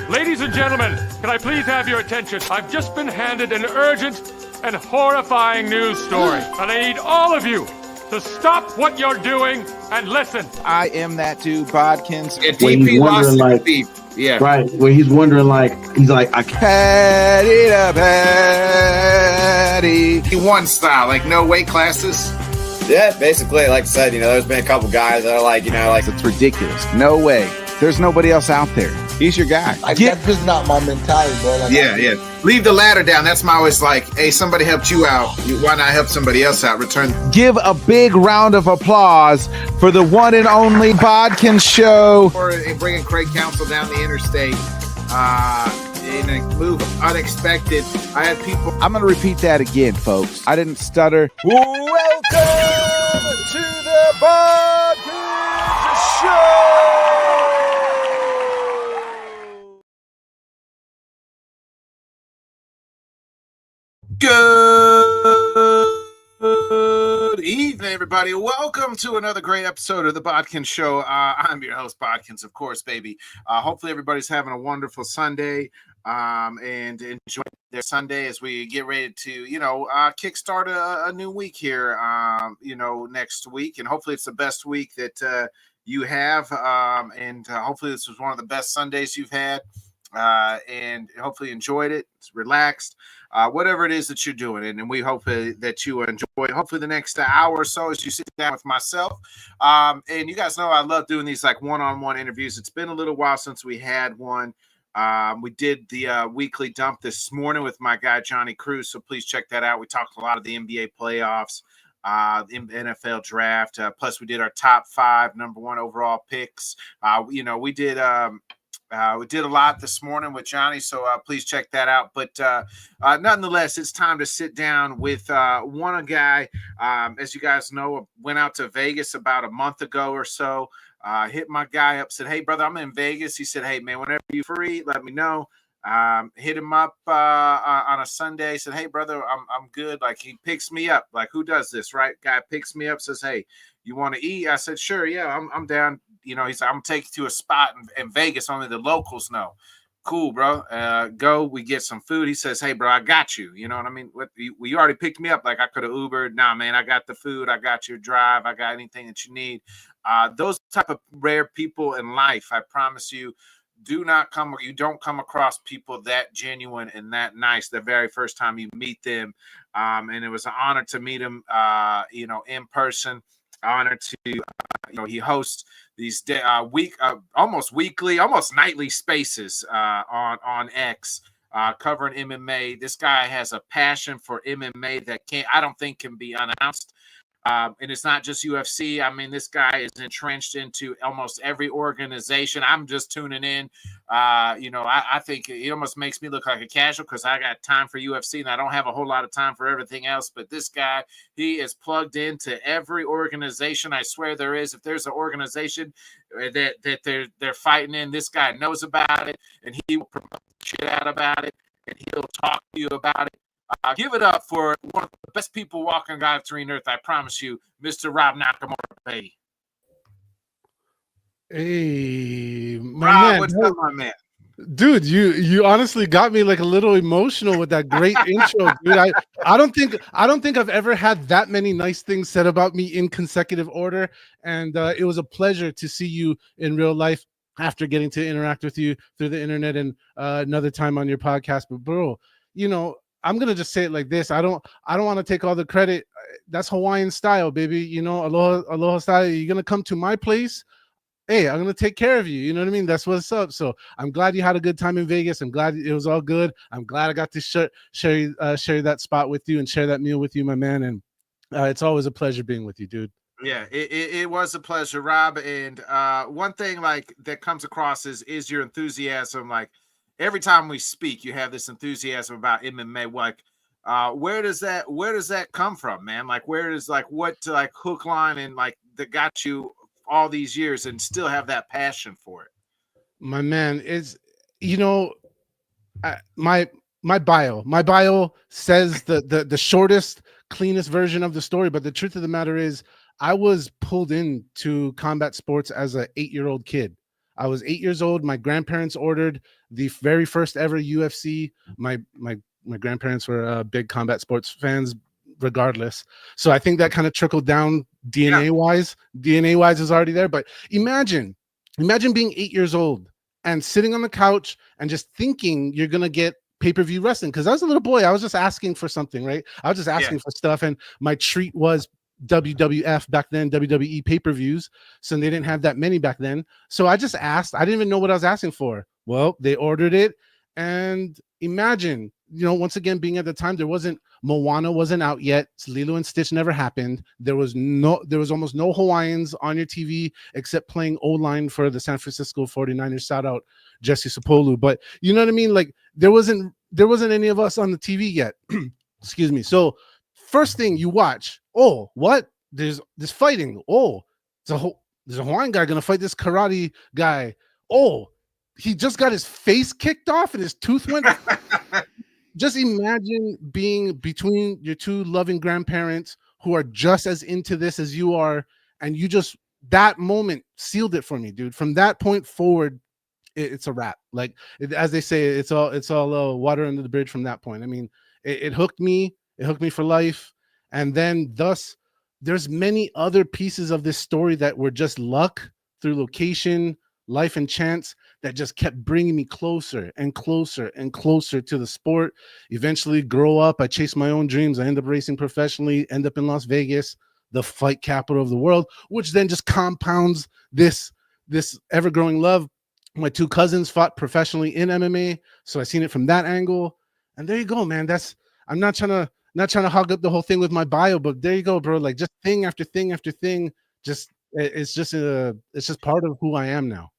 Ladies and gentlemen, can I please have your attention? I've just been handed an urgent and horrifying news story, and I need all of you to stop what you're doing and listen. I am that dude, Bodkins. Yeah, DP lost like, deep. Yeah. Right. Where he's wondering he's like, I Patty to patty. He won style, like no weight classes. Yeah, basically, like I said, there's been a couple guys that are like, It's ridiculous. No way. There's nobody else out there. He's your guy. That's just not my mentality, bro. Like, Yeah. Leave the ladder down. That's my always like, hey, somebody helped you out. Why not help somebody else out? Return. Give a big round of applause for the one and only Bodkins Show. Or bringing Craig Counsell down the interstate in a move unexpected. I had people. I'm going to repeat that again, folks. I didn't stutter. Welcome to the Bodkins Show. Good evening, everybody. Welcome to another great episode of the Bodkins Show. I'm your host, Bodkins, of course, baby. Hopefully, everybody's having a wonderful Sunday and enjoy their Sunday as we get ready to, kickstart a new week here, next week. And hopefully, it's the best week that you have. And hopefully, this was one of the best Sundays you've had. And hopefully enjoyed it. It's relaxed. Whatever it is that you're doing, and we hope that you enjoy it. Hopefully the next hour or so as you sit down with myself. And you guys know I love doing these like one-on-one interviews. It's been a little while since we had one. We did the weekly dump this morning with my guy Johnny Cruz, so please check that out. We talked a lot of the NBA playoffs, the NFL draft, plus we did our top 5 number 1 overall picks. We did a lot this morning with Johnny, so please check that out. But nonetheless, it's time to sit down with one guy. As you guys know, went out to Vegas about a month ago or so. Hit my guy up, said, "Hey, brother, I'm in Vegas." He said, "Hey, man, whenever you're free, let me know." Hit him up on a Sunday. Said, "Hey, brother, I'm good." Like he picks me up. Like who does this, right? Guy picks me up, says, "Hey, you want to eat?" I said, "Sure, yeah, I'm down." He said, "I'm taking you to a spot in Vegas. Only the locals know." Cool, bro. Go. We get some food. He says, "Hey, bro, I got you." You know what I mean? You already picked me up. Like I could have Ubered. Nah, man, I got the food. I got your drive. I got anything that you need. Those type of rare people in life, I promise you, you don't come across people that genuine and that nice the very first time you meet them. And it was an honor to meet him, in person. Honor to, he hosts these almost weekly, almost nightly spaces on X covering MMA. This guy has a passion for MMA that I don't think can be unannounced. And it's not just UFC. I mean, this guy is entrenched into almost every organization. I'm just tuning in. I think it almost makes me look like a casual because I got time for UFC and I don't have a whole lot of time for everything else. But this guy, he is plugged into every organization. I swear there is. If there's an organization that they're fighting in, this guy knows about it and he will promote shit out about it and he'll talk to you about it. Give it up for one of the best people walking God's green earth, I promise you, Mr. Rob Nakamura, baby. Hey, Rob, what's up, my man? Dude, you honestly got me like a little emotional with that great intro, dude. I don't think I've ever had that many nice things said about me in consecutive order, and it was a pleasure to see you in real life after getting to interact with you through the internet and another time on your podcast. But bro, I'm gonna just say it like this. I don't want to take all the credit. That's Hawaiian style, baby. Aloha style. You're gonna come to my place. Hey, I'm gonna take care of you. You know what I mean? That's what's up. So I'm glad you had a good time in Vegas. I'm glad it was all good. I'm glad I got to share that spot with you and share that meal with you, my man. And it's always a pleasure being with you, dude. Yeah, it was a pleasure, Rob. And one thing like that comes across is your enthusiasm. Like every time we speak, you have this enthusiasm about MMA. Like, where does that come from, man? Like, where does what hook, line, and that got you all these years and still have that passion for it? My man, is my bio says the shortest, cleanest version of the story, but the truth of the matter is I was pulled into combat sports as an 8-year-old kid. I was 8 years old. My grandparents ordered the very first ever UFC. My grandparents were big combat sports fans, regardless. So I think that kind of trickled down DNA wise. DNA wise is already there. But imagine being 8 years old and sitting on the couch and just thinking you're gonna get pay-per-view wrestling. Because I was a little boy, I was just asking for something, right? I was just asking for stuff, and my treat was WWF back then, WWE pay-per-views. So they didn't have that many back then. So I just asked. I didn't even know what I was asking for. Well, they ordered it, and imagine, once again, being at the time, Moana wasn't out yet. Lilo and Stitch never happened. There was almost no Hawaiians on your TV except playing O-line for the San Francisco 49ers. Shout out Jesse Sapolu. But you know what I mean? Like there wasn't any of us on the TV yet. Excuse me. So first thing you watch, oh, what? There's fighting. Oh, there's a Hawaiian guy gonna fight this karate guy. Oh, he just got his face kicked off and his tooth went. Just imagine being between your two loving grandparents who are just as into this as you are, and that moment sealed it for me, dude. From that point forward, it's a wrap. Like as they say, it's all water under the bridge from that point. I mean, it hooked me. It hooked me for life, and then thus there's many other pieces of this story that were just luck through location, life, and chance that just kept bringing me closer and closer and closer to the sport. Eventually grow up, I chased my own dreams. I end up racing professionally, end up in Las Vegas, the fight capital of the world, which then just compounds this ever-growing love. My two cousins fought professionally in MMA, so I seen it from that angle. And there you go, man. I'm not trying to hog up the whole thing with my bio, but there you go, bro. Like just thing after thing after thing, it's just part of who I am now.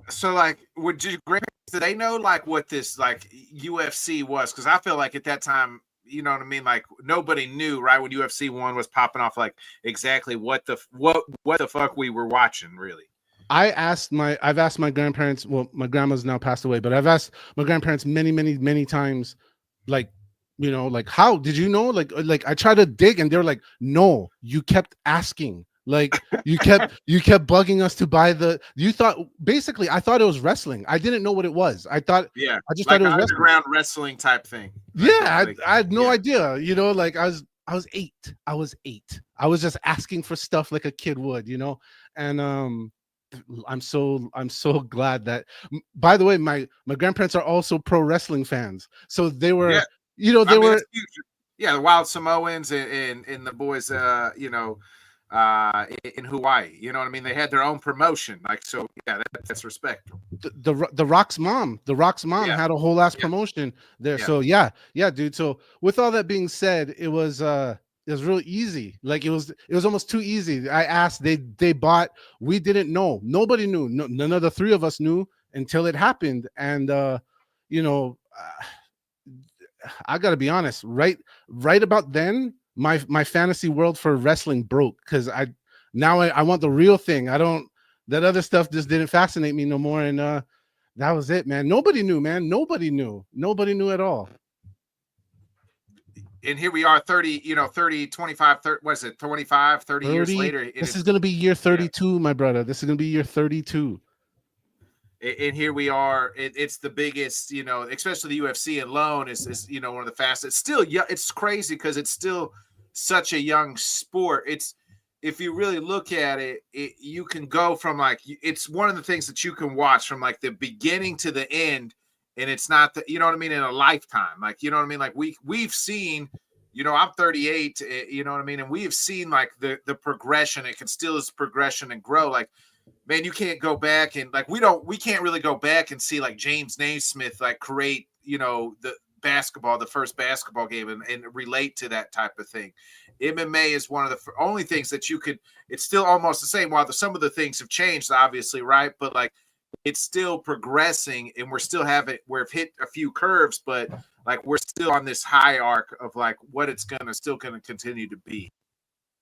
So, like, would you grandparents, did they know like what this like UFC was? Because I feel like at that time, you know what I mean, like nobody knew, right, when UFC 1 was popping off, like exactly what the fuck we were watching, really. I've asked my grandparents. Well, my grandma's now passed away, but I've asked my grandparents many times, like, like, how did you know? Like I tried to dig, and they're like, no, you kept asking. Like you kept bugging us to buy I thought it was wrestling. I didn't know what it was. I thought I just like thought it was underground wrestling type thing. Yeah, I had no idea. Like I was 8. I was 8. I was just asking for stuff like a kid would, and I'm so glad that, by the way, my grandparents are also pro wrestling fans. So they were, the Wild Samoans and the boys, in Hawaii, you know what I mean? They had their own promotion, like, so yeah, that's respect. The Rock's mom had a whole ass promotion there. So yeah, dude. So with all that being said, it was real easy. Like it was almost too easy. I asked, they bought. We didn't know. Nobody knew. None of the three of us knew until it happened. And I gotta be honest. Right about then, my fantasy world for wrestling broke, because I want the real thing. That other stuff just didn't fascinate me no more. And that was it, man. Nobody knew, man. Nobody knew at all. And here we are 30 years later. This is going to be year 32, my brother. This is going to be year 32. And here we are. It's the biggest, especially the UFC alone is one of the fastest. Still, it's crazy because it's still such a young sport. It's, if you really look at it, you can go from like, it's one of the things that you can watch from like the beginning to the end. And it's not that, you know what I mean, in a lifetime. Like, you know what I mean? Like we've seen, I'm 38, you know what I mean? And we have seen like the progression. It can still is progression and grow. Like, man, you can't go back and like, we can't really go back and see like James Naismith, like create, the first basketball game and relate to that type of thing. MMA is one of the only things that it's still almost the same. While some of the things have changed, obviously, right? But like, it's still progressing, and we've hit a few curves, but like we're still on this high arc of like what it's still gonna continue to be.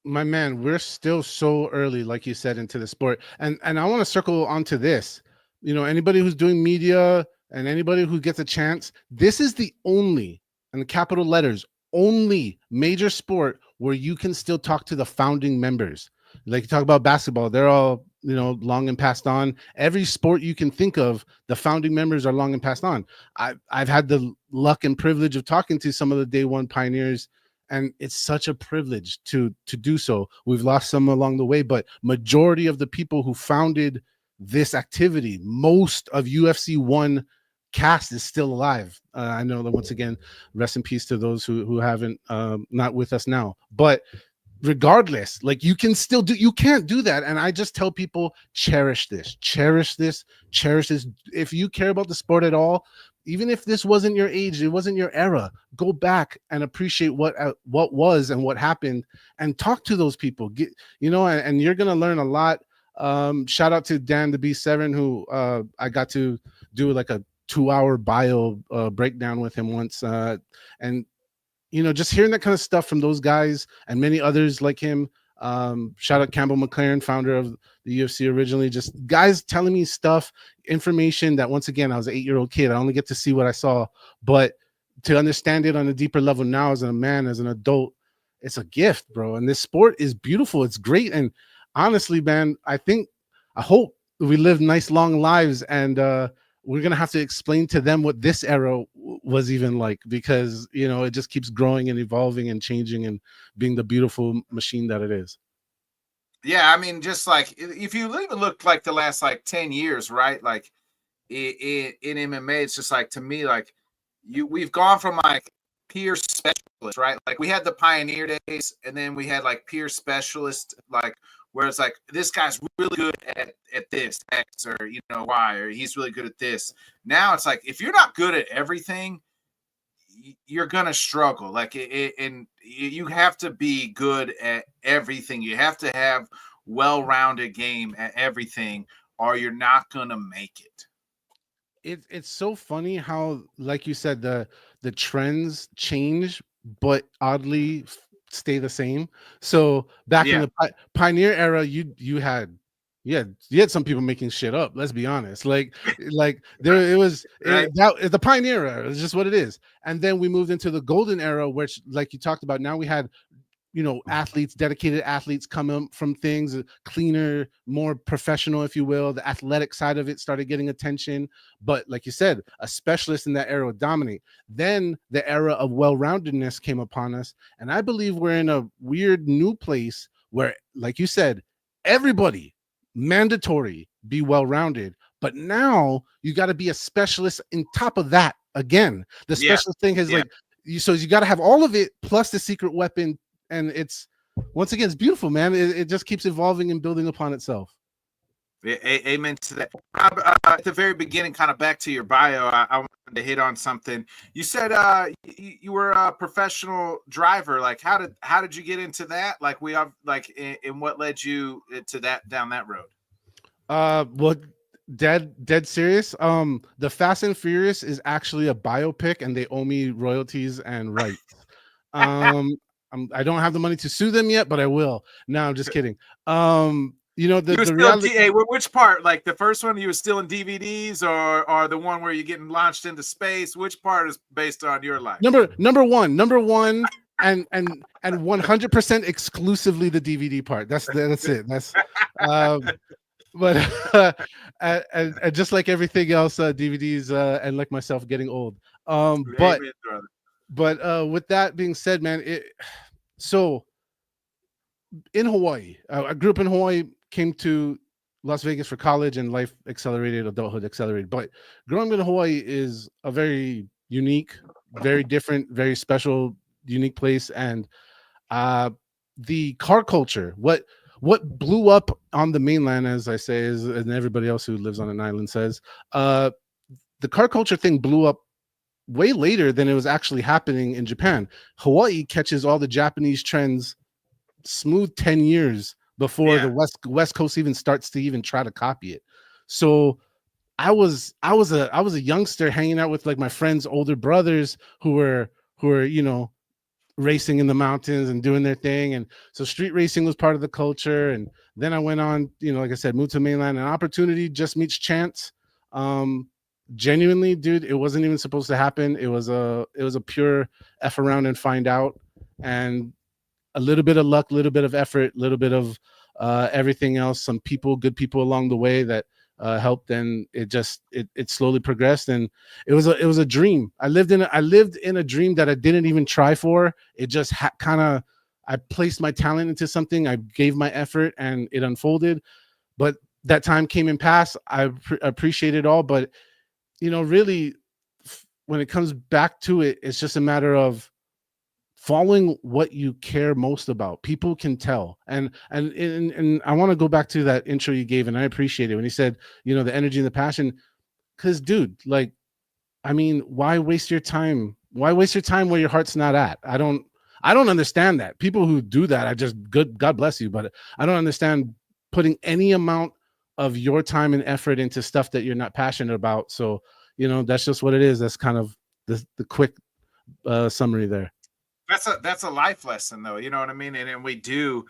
My man, we're still so early, like you said, into the sport. And I want to circle onto this. Anybody who's doing media and anybody who gets a chance, this is the only, in the capital letters, only major sport where you can still talk to the founding members. Like you talk about basketball, they're all long and passed on. Every sport you can think of, the founding members are long and passed on. I've had the luck and privilege of talking to some of the day one pioneers, and it's such a privilege to do so. We've lost some along the way, but majority of the people who founded this activity, most of UFC 1 cast is still alive. I know that, once again, rest in peace to those who haven't, not with us now. But regardless, like, you can't do that. And I just tell people, cherish this. If you care about the sport at all, even if this wasn't your age, it wasn't your era, go back and appreciate what was and what happened, and talk to those people. And you're gonna learn a lot. Shout out to Dan the B7, who I got to do like a 2-hour bio breakdown with him once, and just hearing that kind of stuff from those guys and many others like him. Shout out Campbell McLaren, founder of the UFC originally. Just guys telling me information that, once again, I was an 8-year-old kid. I only get to see what I saw, but to understand it on a deeper level now as a man, as an adult, it's a gift, bro. And this sport is beautiful. It's great. And honestly, man, I hope we live nice, long lives, and we're going to have to explain to them what this era was even like, because, it just keeps growing and evolving and changing and being the beautiful machine that it is. Yeah, I mean, just like, if you even look like the last like 10 years, right? Like in MMA, it's just like, to me, like we've gone from like peer specialists, right? Like we had the pioneer days, and then we had like peer specialists, like where it's like, this guy's really good at this X or Y, or he's really good at this. Now it's like, if you're not good at everything, you're gonna struggle. Like and you have to be good at everything. You have to have well-rounded game at everything, or you're not gonna make it. It's so funny how, like you said, the trends change, but oddly stay the same. So back in the pioneer era, you had some people making shit up. Let's be honest. Like there, it was right. The pioneer era is just what it is. And then we moved into the golden era, which, like you talked about, now we had athletes, dedicated athletes coming from things cleaner, more professional, if you will. The athletic side of it started getting attention, but like you said, a specialist in that era would dominate. Then the era of well-roundedness came upon us, and I believe we're in a weird new place where, like you said, everybody mandatory be well-rounded, but now you got to be a specialist in top of that. Again, the specialist thing has so you got to have all of it plus the secret weapon. And it's, once again, it's beautiful, man. It just keeps evolving and building upon itself. Amen to that. Rob, at the very beginning, kind of back to your bio, I wanted to hit on something. You said you were a professional driver. Like, how did you get into that? Like, and what led you to that, down that road? Well, dead serious. The Fast and Furious is actually a biopic, and they owe me royalties and rights. I don't have the money to sue them yet, but I will. No, I'm just kidding. The reality. Which part? Like the first one, you were still in DVDs, or the one where you're getting launched into space? Which part is based on your life? Number one, and 100% exclusively the DVD part. That's it. That's but and just like everything else, DVDs and like myself getting old. But with that being said, man, so in Hawaii, I grew up in Hawaii, came to Las Vegas for college, and life accelerated, adulthood accelerated. But growing up in Hawaii is a very unique, very different, very special, unique place. And the car culture, what blew up on the mainland, as I say, and everybody else who lives on an island says, the car culture thing blew up way later than it was actually happening in Japan. Hawaii catches all the Japanese trends smooth 10 years before the West Coast even starts to even try to copy it. So I was a youngster hanging out with like my friends' older brothers who were racing in the mountains and doing their thing. And so street racing was part of the culture. And then I went on, like I said, moved to mainland, and opportunity just meets chance. Genuinely, dude, it wasn't even supposed to happen. It was a pure F around and find out, and a little bit of luck, a little bit of effort, a little bit of everything else, some people, good people along the way that helped, and it slowly progressed, and it was a dream. I lived in a dream that I didn't even try for. It just kind of, I placed my talent into something, I gave my effort, and it unfolded. But that time came and passed. I appreciate it all, but really, when it comes back to it, it's just a matter of following what you care most about. People can tell. And I want to go back to that intro you gave, and I appreciate it when he said, the energy and the passion. Because, dude, like, I mean, why waste your time? Why waste your time where your heart's not at? I don't understand that. People who do that, God bless you, but I don't understand putting any amount of your time and effort into stuff that you're not passionate about. So, that's just what it is. That's kind of the quick summary there. That's a life lesson, though. You know what I mean? And we do,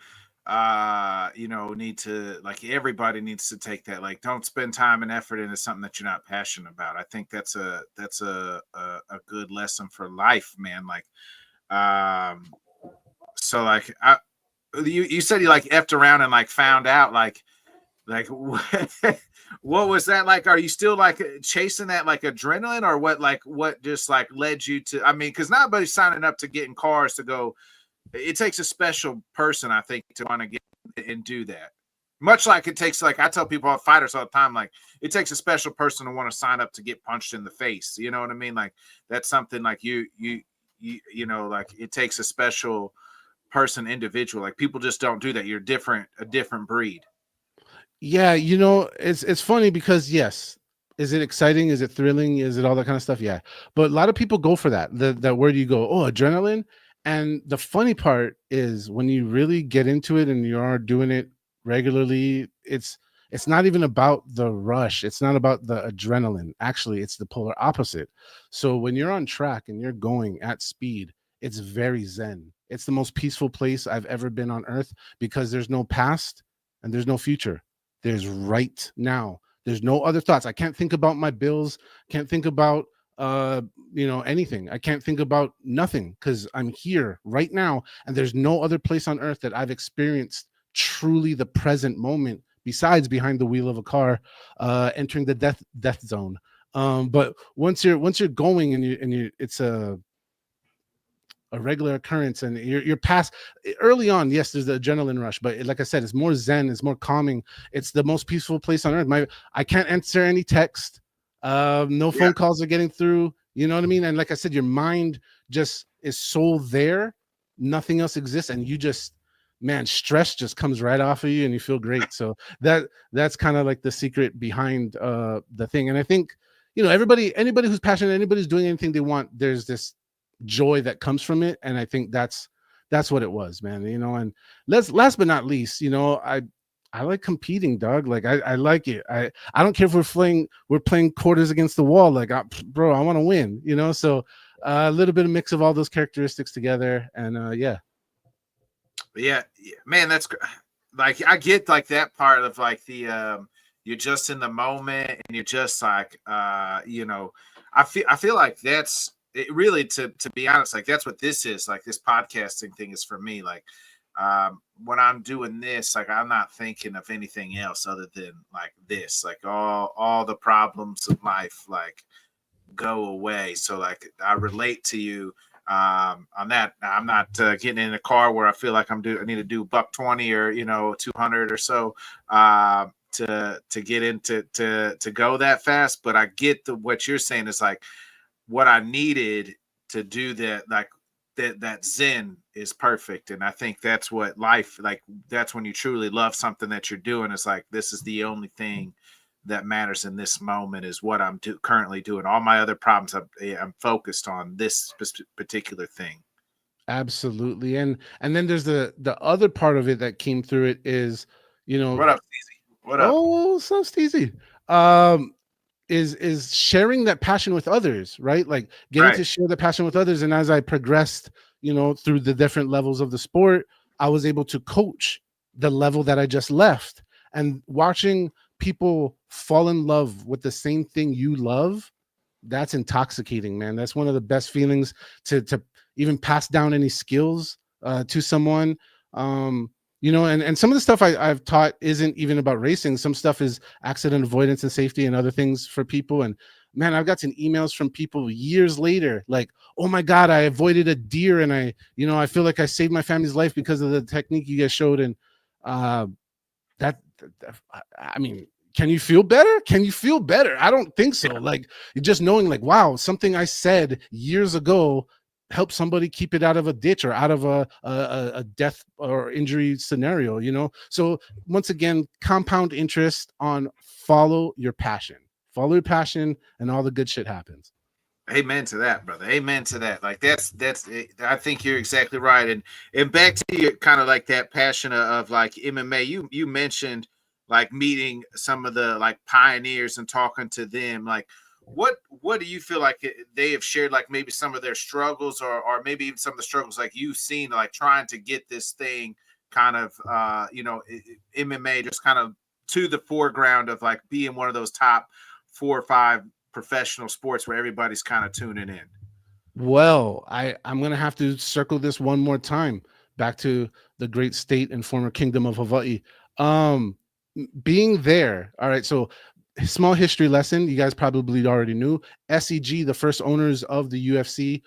need to, like, everybody needs to take that. Like, don't spend time and effort into something that you're not passionate about. I think that's a good lesson for life, man. Like, so like, you said you like effed around and like found out like what was that like? Are you still like chasing that like adrenaline, or what just like led you to? I mean, because not everybody's signing up to get in cars to go. It takes a special person, I think, to want to get and do that. Much like it takes, like I tell people, fighters all the time, like it takes a special person to want to sign up to get punched in the face. You know what I mean? Like that's something like you like it takes a special person, individual. Like people just don't do that. You're a different breed. Yeah, it's funny because yes, is it exciting? Is it thrilling? Is it all that kind of stuff? Yeah, but a lot of people go for that. That where do you go? Oh, adrenaline. And the funny part is when you really get into it and you are doing it regularly, it's not even about the rush. It's not about the adrenaline. Actually, it's the polar opposite. So when you're on track and you're going at speed, it's very zen. It's the most peaceful place I've ever been on earth because there's no past and there's no future. There's right now. There's no other thoughts. I can't think about my bills. Can't think about anything. I can't think about nothing because I'm here right now, and there's no other place on earth that I've experienced truly the present moment besides behind the wheel of a car, entering the death zone. But once you're going and you it's a regular occurrence and you're past early on. Yes, there's the adrenaline rush, but like I said, it's more zen, it's more calming. It's the most peaceful place on earth. I can't answer any text. No phone calls are getting through. You know what I mean? And like I said, your mind just is so there. Nothing else exists. And you just, man, stress just comes right off of you and you feel great. So that's kind of like the secret behind the thing. And I think, anybody who's passionate, anybody who's doing anything they want, there's this joy that comes from it. And I think that's what it was, man. And last but not least, I like competing, dog. Like I like it. I don't care if we're playing quarters against the wall. Like, bro, I want to win. So a little bit of mix of all those characteristics together, and yeah, man, that's like I get like that part of like the you're just in the moment and you're just like I feel like that's it really to be honest, like that's what this is. Like this podcasting thing is for me. Like when I'm doing this, like I'm not thinking of anything else other than like this, like all the problems of life like go away. So like I relate to you on that. I'm not getting in a car where I feel like I need to do $120 or 200 or so to get into to go that fast. But I get what you're saying is like what I needed to do that, like that zen is perfect. And I think that's what life, like that's when you truly love something that you're doing. It's like, this is the only thing that matters in this moment is what I'm currently doing. All my other problems, I'm focused on this particular thing. Absolutely. And then there's the other part of it that came through it is, What up, Steezy? What up? Oh, so Steezy. Is sharing that passion with others, right? Like getting to share the passion with others. And as I progressed, through the different levels of the sport, I was able to coach the level that I just left. And watching people fall in love with the same thing you love, that's intoxicating, man. That's one of the best feelings to even pass down any skills to someone. you know, and some of the stuff I've taught isn't even about racing. Some stuff is accident avoidance and safety and other things for people. And man, I've gotten emails from people years later, like, oh my God, I avoided a deer and I feel like I saved my family's life because of the technique you guys showed. And that I mean, can you feel better? Can you feel better? I don't think so. Like, just knowing like, wow, something I said years ago help somebody keep it out of a ditch or out of a death or injury scenario, you know? So once again, compound interest on follow your passion, and all the good shit happens. Amen to that, brother. Amen to that. Like that's I think you're exactly right. And back to your kind of like that passion of like MMA, you mentioned like meeting some of the like pioneers and talking to them. Like what do you feel like they have shared, like maybe some of their struggles or maybe even some of the struggles like you've seen, like trying to get this thing kind of MMA just kind of to the foreground of like being one of those top 4 or 5 professional sports where everybody's kind of tuning in? Well, I'm gonna have to circle this one more time back to the great state and former kingdom of Hawaii. Being there, all right, so small history lesson you guys probably already knew. SEG, the first owners of the UFC,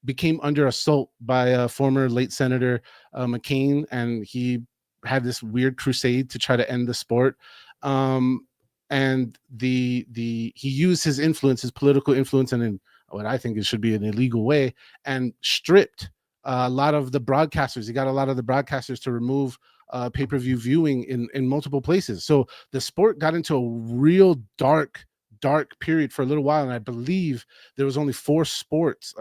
became under assault by a former late Senator McCain, and he had this weird crusade to try to end the sport. And he used his influence, his political influence, and in what I think it should be an illegal way, and stripped a lot of the broadcasters. He got a lot of the broadcasters to remove pay-per-view viewing in multiple places. So the sport got into a real dark period for a little while. And I believe there was only 4 states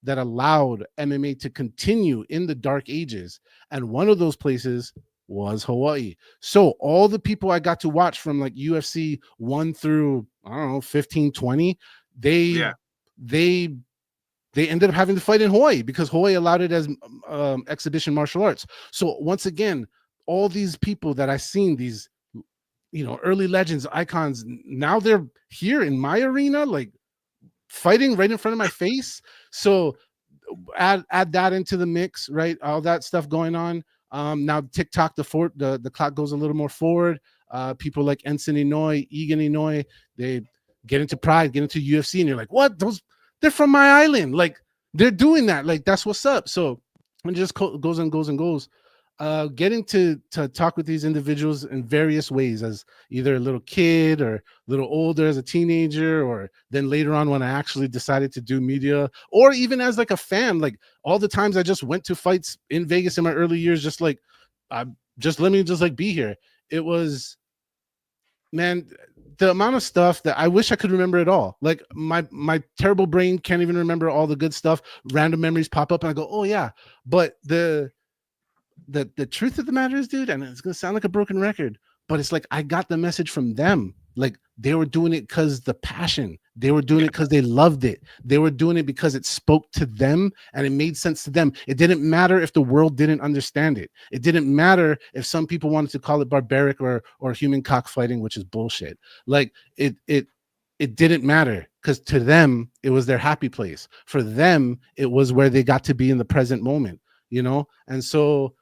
that allowed MMA to continue in the dark ages. And one of those places was Hawaii. So all the people I got to watch from like UFC 1 through, I don't know, 15, 20, they ended up having to fight in Hawaii because Hawaii allowed it as exhibition martial arts. So once again, all these people that I've seen, these, you know, early legends, icons, now they're here in my arena, like fighting right in front of my face. So add that into the mix, right? All that stuff going on. Now TikTok, the clock goes a little more forward. People like Ensign Inouye, Egan Inouye, they get into Pride, get into UFC, and you're like, what? They're from my island. Like, they're doing that. Like, that's what's up. So it just goes and goes and goes. Getting to talk with these individuals in various ways, as either a little kid or a little older as a teenager, or then later on when I actually decided to do media, or even as like a fan, like all the times I just went to fights in Vegas in my early years, just like, just let me just like be here. It was, man, the amount of stuff that I wish I could remember it all. Like my terrible brain can't even remember all the good stuff. Random memories pop up and I go, oh yeah. But the truth of the matter is, dude, and it's gonna sound like a broken record, but it's like I got the message from them. Like they were doing it because the passion. They were doing it because they loved it. They were doing it because it spoke to them and it made sense to them. It didn't matter if the world didn't understand it. It didn't matter if some people wanted to call it barbaric or human cockfighting, which is bullshit. Like it didn't matter, because to them it was their happy place. For them, it was where they got to be in the present moment, you know? And so,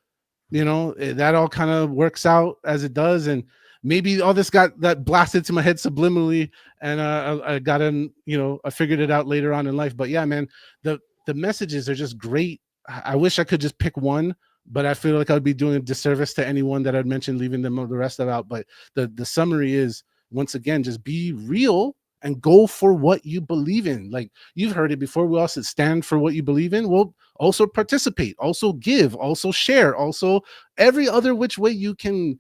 you know, that all kind of works out as it does. And maybe all this got that blasted to my head subliminally, and I got in, you know, I figured it out later on in life. But yeah, man, the messages are just great. I wish I could just pick one, but I feel like I would be doing a disservice to anyone that I'd mentioned, leaving them the rest of out. But the summary is, once again, just be real and go for what you believe in. Like you've heard it before. We also stand for what you believe in. Well, also participate, also give, also share, also every other which way you can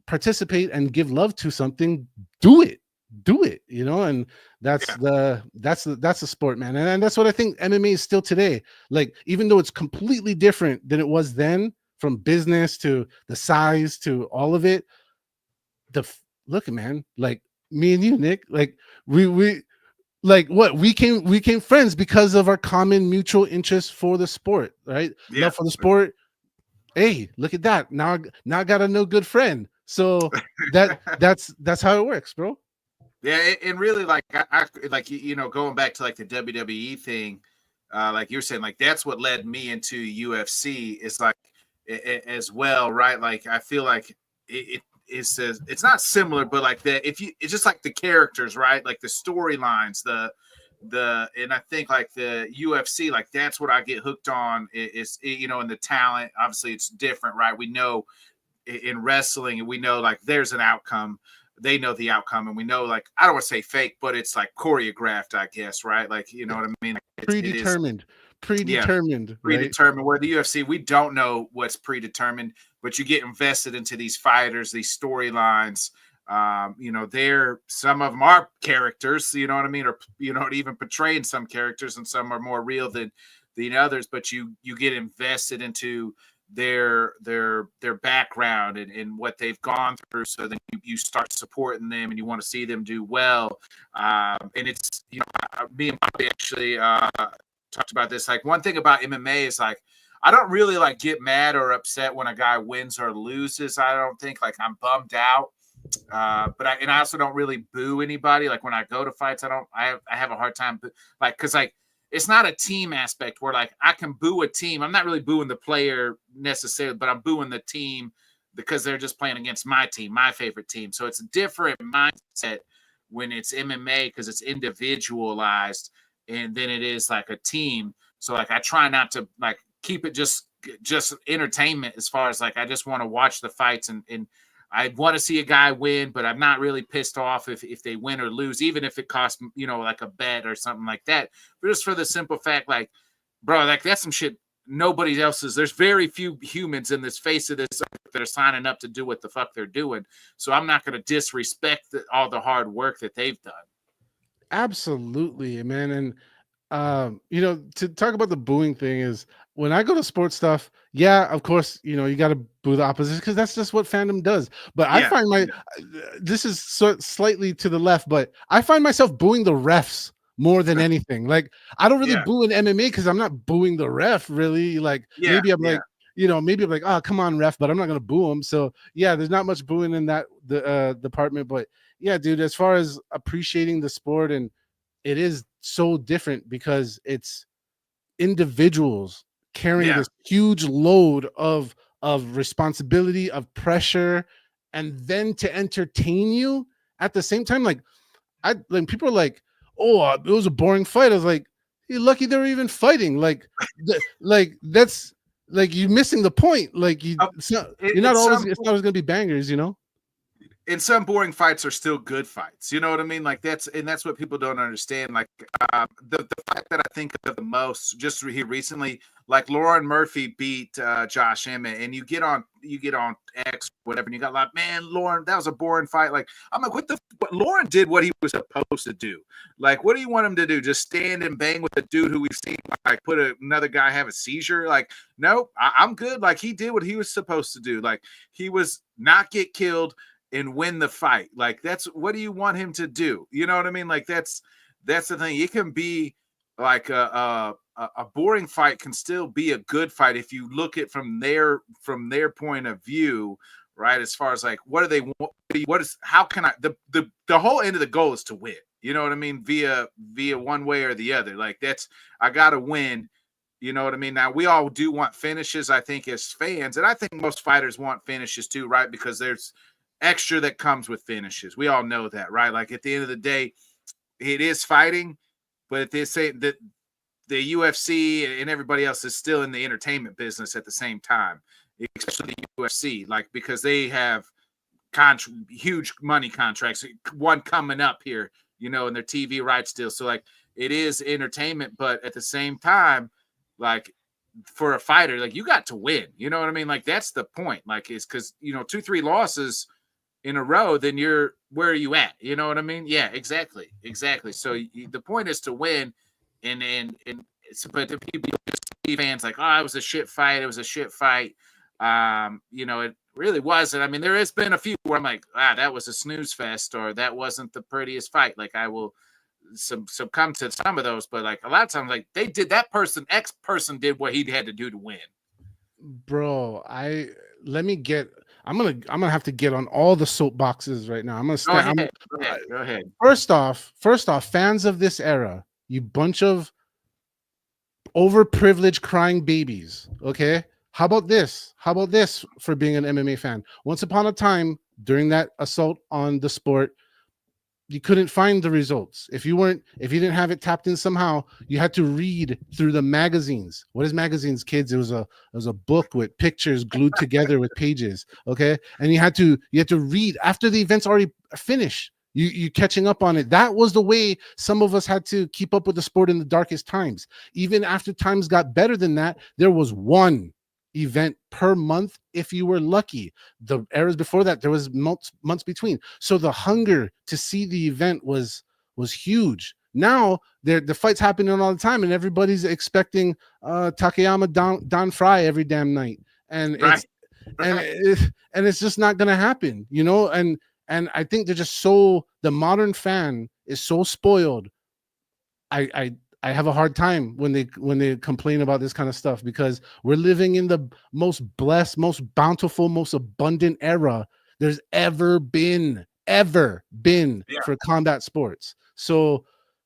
participate and give love to something, do it, you know? And that's the sport, man. And that's what I think MMA is still today. Like, even though it's completely different than it was then, from business to the size to all of it, look, man, like me and you, Nick, like we like what we came friends because of our common mutual interest for the sport, right? Love for the sport. Hey, look at that. Now I got a no good friend. So that's how it works, bro. Yeah, and really, like I like, you know, going back to like the WWE thing, like you're saying, like that's what led me into UFC is like as well, right? Like I feel like it's not similar, but like that it's just like the characters, right? Like the storylines, and I think like the UFC, like that's what I get hooked on is and the talent. Obviously, it's different, right? We know in wrestling, and we know like there's an outcome. They know the outcome, and we know like I don't want to say fake, but it's like choreographed, I guess, right? Like what I mean? Predetermined. Predetermined. Where the UFC, we don't know what's predetermined, but you get invested into these fighters, these storylines. They're some of them are characters, you know what I mean, or even portraying some characters, and some are more real than others. But you get invested into their background and what they've gone through, so then you start supporting them and you want to see them do well. And it's me and Bobby actually talked about this. Like one thing about MMA is like I don't really like get mad or upset when a guy wins or loses. I don't think like I'm bummed out. But I also don't really boo anybody. Like when I go to fights, I have a hard time like because like it's not a team aspect where like I can boo a team. I'm not really booing the player necessarily, but I'm booing the team because they're just playing against my team, my favorite team. So it's a different mindset when it's MMA because it's individualized, and then it is like a team. So like I try not to like keep it just entertainment as far as like I just want to watch the fights and I want to see a guy win, but I'm not really pissed off if they win or lose, even if it costs, like a bet or something like that. But just for the simple fact, like, bro, like that's some shit nobody else is. There's very few humans in this face of this earth that are signing up to do what the fuck they're doing. So I'm not going to disrespect all the hard work that they've done. Absolutely, man. And to talk about the booing thing is when I go to sports stuff, yeah, of course, you got to boo the opposition because that's just what fandom does. But I find this is slightly to the left, but I find myself booing the refs more than anything. Like I don't really boo in MMA because I'm not booing the ref really. Like maybe I'm like, oh, come on, ref, but I'm not gonna boo him. So yeah, there's not much booing in that department. But yeah, dude, as far as appreciating the sport, and it is so different because it's individuals carrying this huge load of responsibility, of pressure, and then to entertain you at the same time. Like people are like, oh, it was a boring fight. I was like, you're lucky they were even fighting. Like that's like you're missing the point. Like it's not always gonna be bangers, And some boring fights are still good fights. You know what I mean? Like that's what people don't understand. Like the fight that I think of the most just here recently, like Lauren Murphy beat Josh Emmett, and you get on X whatever, and you got like, man, Lauren, that was a boring fight. Like I'm like, what Lauren did what he was supposed to do. Like, what do you want him to do? Just stand and bang with a dude who we've seen like put another guy have a seizure? Like, nope, I'm good. Like he did what he was supposed to do. Like he was not get killed and win the fight. Like that's what do you want him to do? You know what I mean? Like that's the thing. It can be like a boring fight can still be a good fight if you look at from their point of view, right? As far as like what do they want? How can I the whole end of the goal is to win. You know what I mean? Via one way or the other. Like I gotta win. You know what I mean? Now we all do want finishes, I think, as fans, and I think most fighters want finishes too, right? Because there's extra that comes with finishes. We all know that, right? Like at the end of the day, it is fighting, but they say that the UFC and everybody else is still in the entertainment business at the same time, especially the UFC, like because they have huge money contracts, one coming up here, and their TV rights deal. So like it is entertainment, but at the same time, like for a fighter, like you got to win. You know what I mean? Like that's the point. Like it's because 2-3 losses in a row, then where are you at? You know what I mean? Yeah, exactly. So the point is to win, but the people fans like, oh, it was a shit fight. It really wasn't. I mean, there has been a few where I'm like, that was a snooze fest, or that wasn't the prettiest fight. Like I will succumb to some of those, but like a lot of times, like they did X person did what he had to do to win. Bro, I'm gonna have to get on all the soapboxes right now. I'm gonna stand. Go ahead. First off, fans of this era, you bunch of overprivileged crying babies. Okay. How about this? How about this for being an MMA fan? Once upon a time, during that assault on the sport, you couldn't find the results. If you didn't have it tapped in somehow, you had to read through the magazines. What is magazines, kids? It was a book with pictures glued together with pages. Okay. And you had to read after the event's already finished. You catching up on it. That was the way some of us had to keep up with the sport in the darkest times. Even after times got better than that, there was one event per month if you were lucky. The eras before that, there was months between. So the hunger to see the event was huge. Now the fight's happening all the time, and everybody's expecting Takayama Don Fry every damn night, and Right. it's just not gonna happen, you know. And I think they're just the modern fan is so spoiled. I have a hard time when they complain about this kind of stuff, because we're living in the most blessed, most bountiful, most abundant era there's ever been for combat sports. So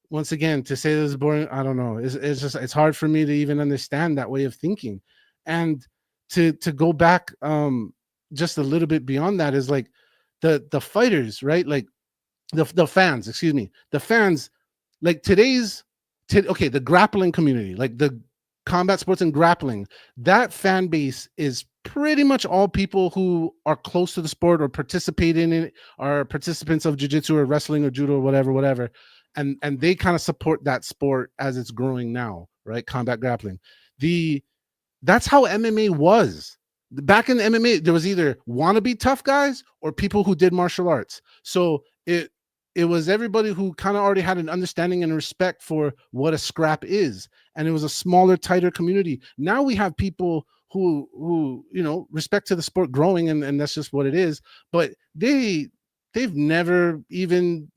once again, to say this is boring, I don't know. It's hard for me to even understand that way of thinking. And to go back just a little bit beyond that is like the fighters, right? Like the fans, the fans, like the grappling community, like the combat sports and grappling, that fan base is pretty much all people who are close to the sport or participate in it, are participants of jiu-jitsu or wrestling or judo or whatever. And they kind of support that sport as it's growing now, right? Combat grappling. That's how MMA was. Back in the MMA, there was either wannabe tough guys or people who did martial arts. So it was everybody who kind of already had an understanding and respect for what a scrap is. And it was a smaller, tighter community. Now we have people who respect to the sport growing, and that's just what it is. But they've never even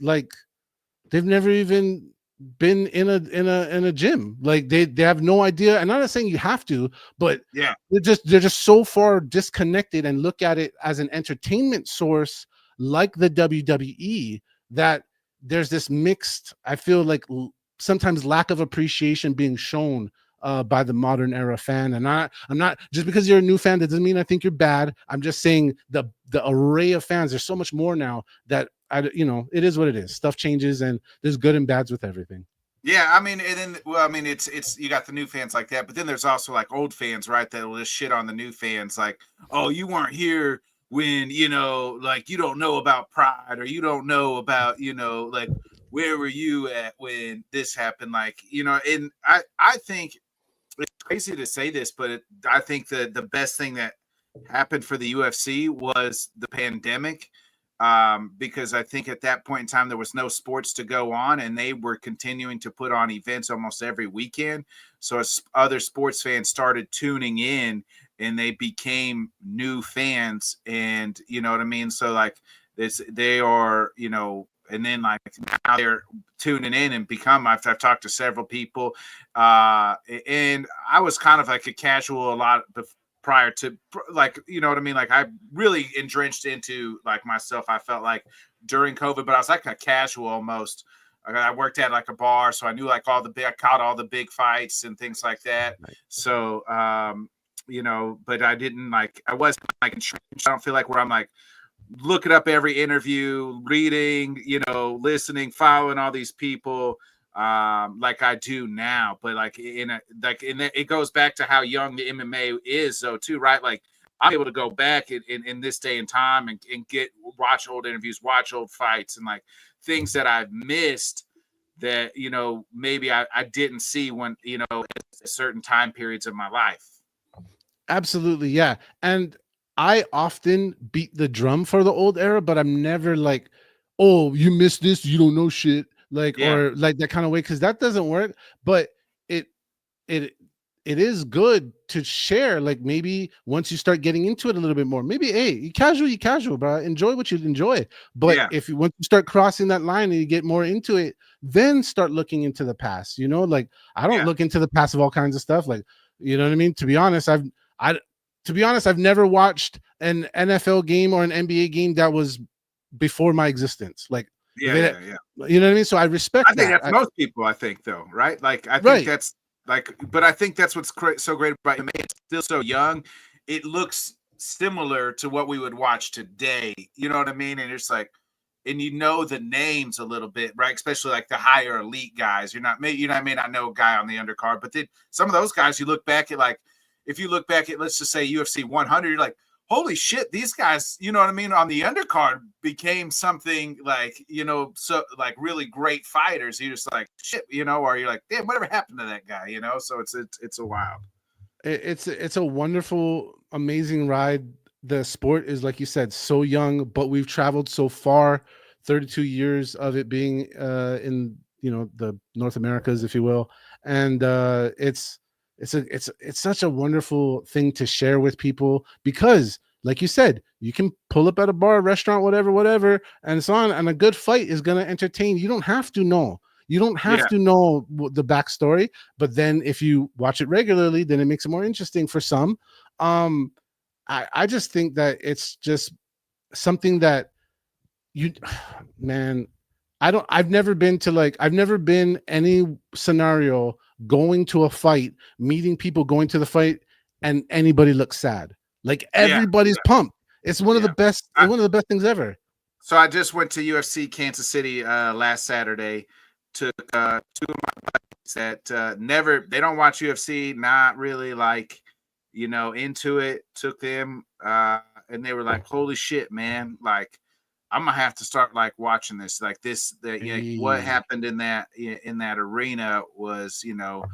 been in a gym. Like they have no idea. And I'm not saying you have to, but yeah, they're just so far disconnected and look at it as an entertainment source like the WWE, that there's this mixed, I feel like sometimes lack of appreciation being shown by the modern era fan. And I'm not, just because you're a new fan, that doesn't mean I think you're bad. I'm just saying the array of fans, there's so much more now that it is what it is. Stuff changes, and there's good and bads with everything. Yeah, I mean, and then, it's you got the new fans like that, but then there's also like old fans, right? That will just shit on the new fans, like, oh, you weren't here when, like, you don't know about Pride, or you don't know about, like, where were you at when this happened? Like, and I think it's crazy to say this, but I think the best thing that happened for the UFC was the pandemic. Because I think at that point in time, there was no sports to go on, and they were continuing to put on events almost every weekend. So as other sports fans started tuning in, and they became new fans, and you know what I mean? So like they are, and then like now they're tuning in and I've talked to several people, and I was kind of like a casual a lot prior to, like, you know what I mean? Like I really entrenched into like myself, I felt like during COVID, but I was like a casual almost. I worked at like a bar, so I knew like I caught all the big fights and things like that. So, but I wasn't like entrenched. I don't feel like where I'm like looking up every interview, reading, listening, following all these people, like I do now. But like it goes back to how young the MMA is though too, right? Like I'm able to go back in this day and time and watch old interviews, watch old fights, and like things that I've missed that, maybe I didn't see when, at certain time periods of my life. Absolutely. Yeah. And I often beat the drum for the old era, but I'm never like, oh, you missed this, you don't know shit. Like, yeah. Or like that kind of way. Cause that doesn't work, but it is good to share. Like maybe once you start getting into it a little bit more, maybe, hey, you casual, bro. Enjoy what you enjoy. But if once you start crossing that line and you get more into it, then start looking into the past, like I don't look into the past of all kinds of stuff. Like, you know what I mean? To be honest, I've never watched an NFL game or an NBA game that was before my existence. Like, you know what I mean? So I respect that. I think that's most people, I think, though, right? Like, I think Like, but I think that's what's so great about MMA. It's still so young. It looks similar to what we would watch today. You know what I mean? And it's like, and you know the names a little bit, right? Especially like the higher elite guys. You may not know a guy on the undercard, but then some of those guys you look back at, like if you look back at, let's just say UFC 100, you're like, holy shit, these guys, you know what I mean, on the undercard became something like, you know, so like really great fighters. You're just like, shit, you know, or you're like, damn, whatever happened to that guy, you know? So it's a wild. It's a wonderful, amazing ride. The sport is, like you said, so young, but we've traveled so far. 32 years of it being in, you know, the North Americas, if you will, and it's such a wonderful thing to share with people because, like you said, you can pull up at a bar, restaurant, whatever, and so on, and a good fight is going to entertain. You don't have to know. You don't have to know the backstory, but then if you watch it regularly, then it makes it more interesting for some. I just think that it's just something that man, I've never been any scenario going to a fight, meeting people going to the fight, and anybody looks sad. Like everybody's pumped. It's one of the best, one of the best things ever. So I just went to UFC Kansas City last Saturday. Took two of my buddies that they don't watch UFC, not really like, you know, into it. Took them and they were like, holy shit, man, like I'm gonna have to start like watching this. Like what happened in that arena was, you know,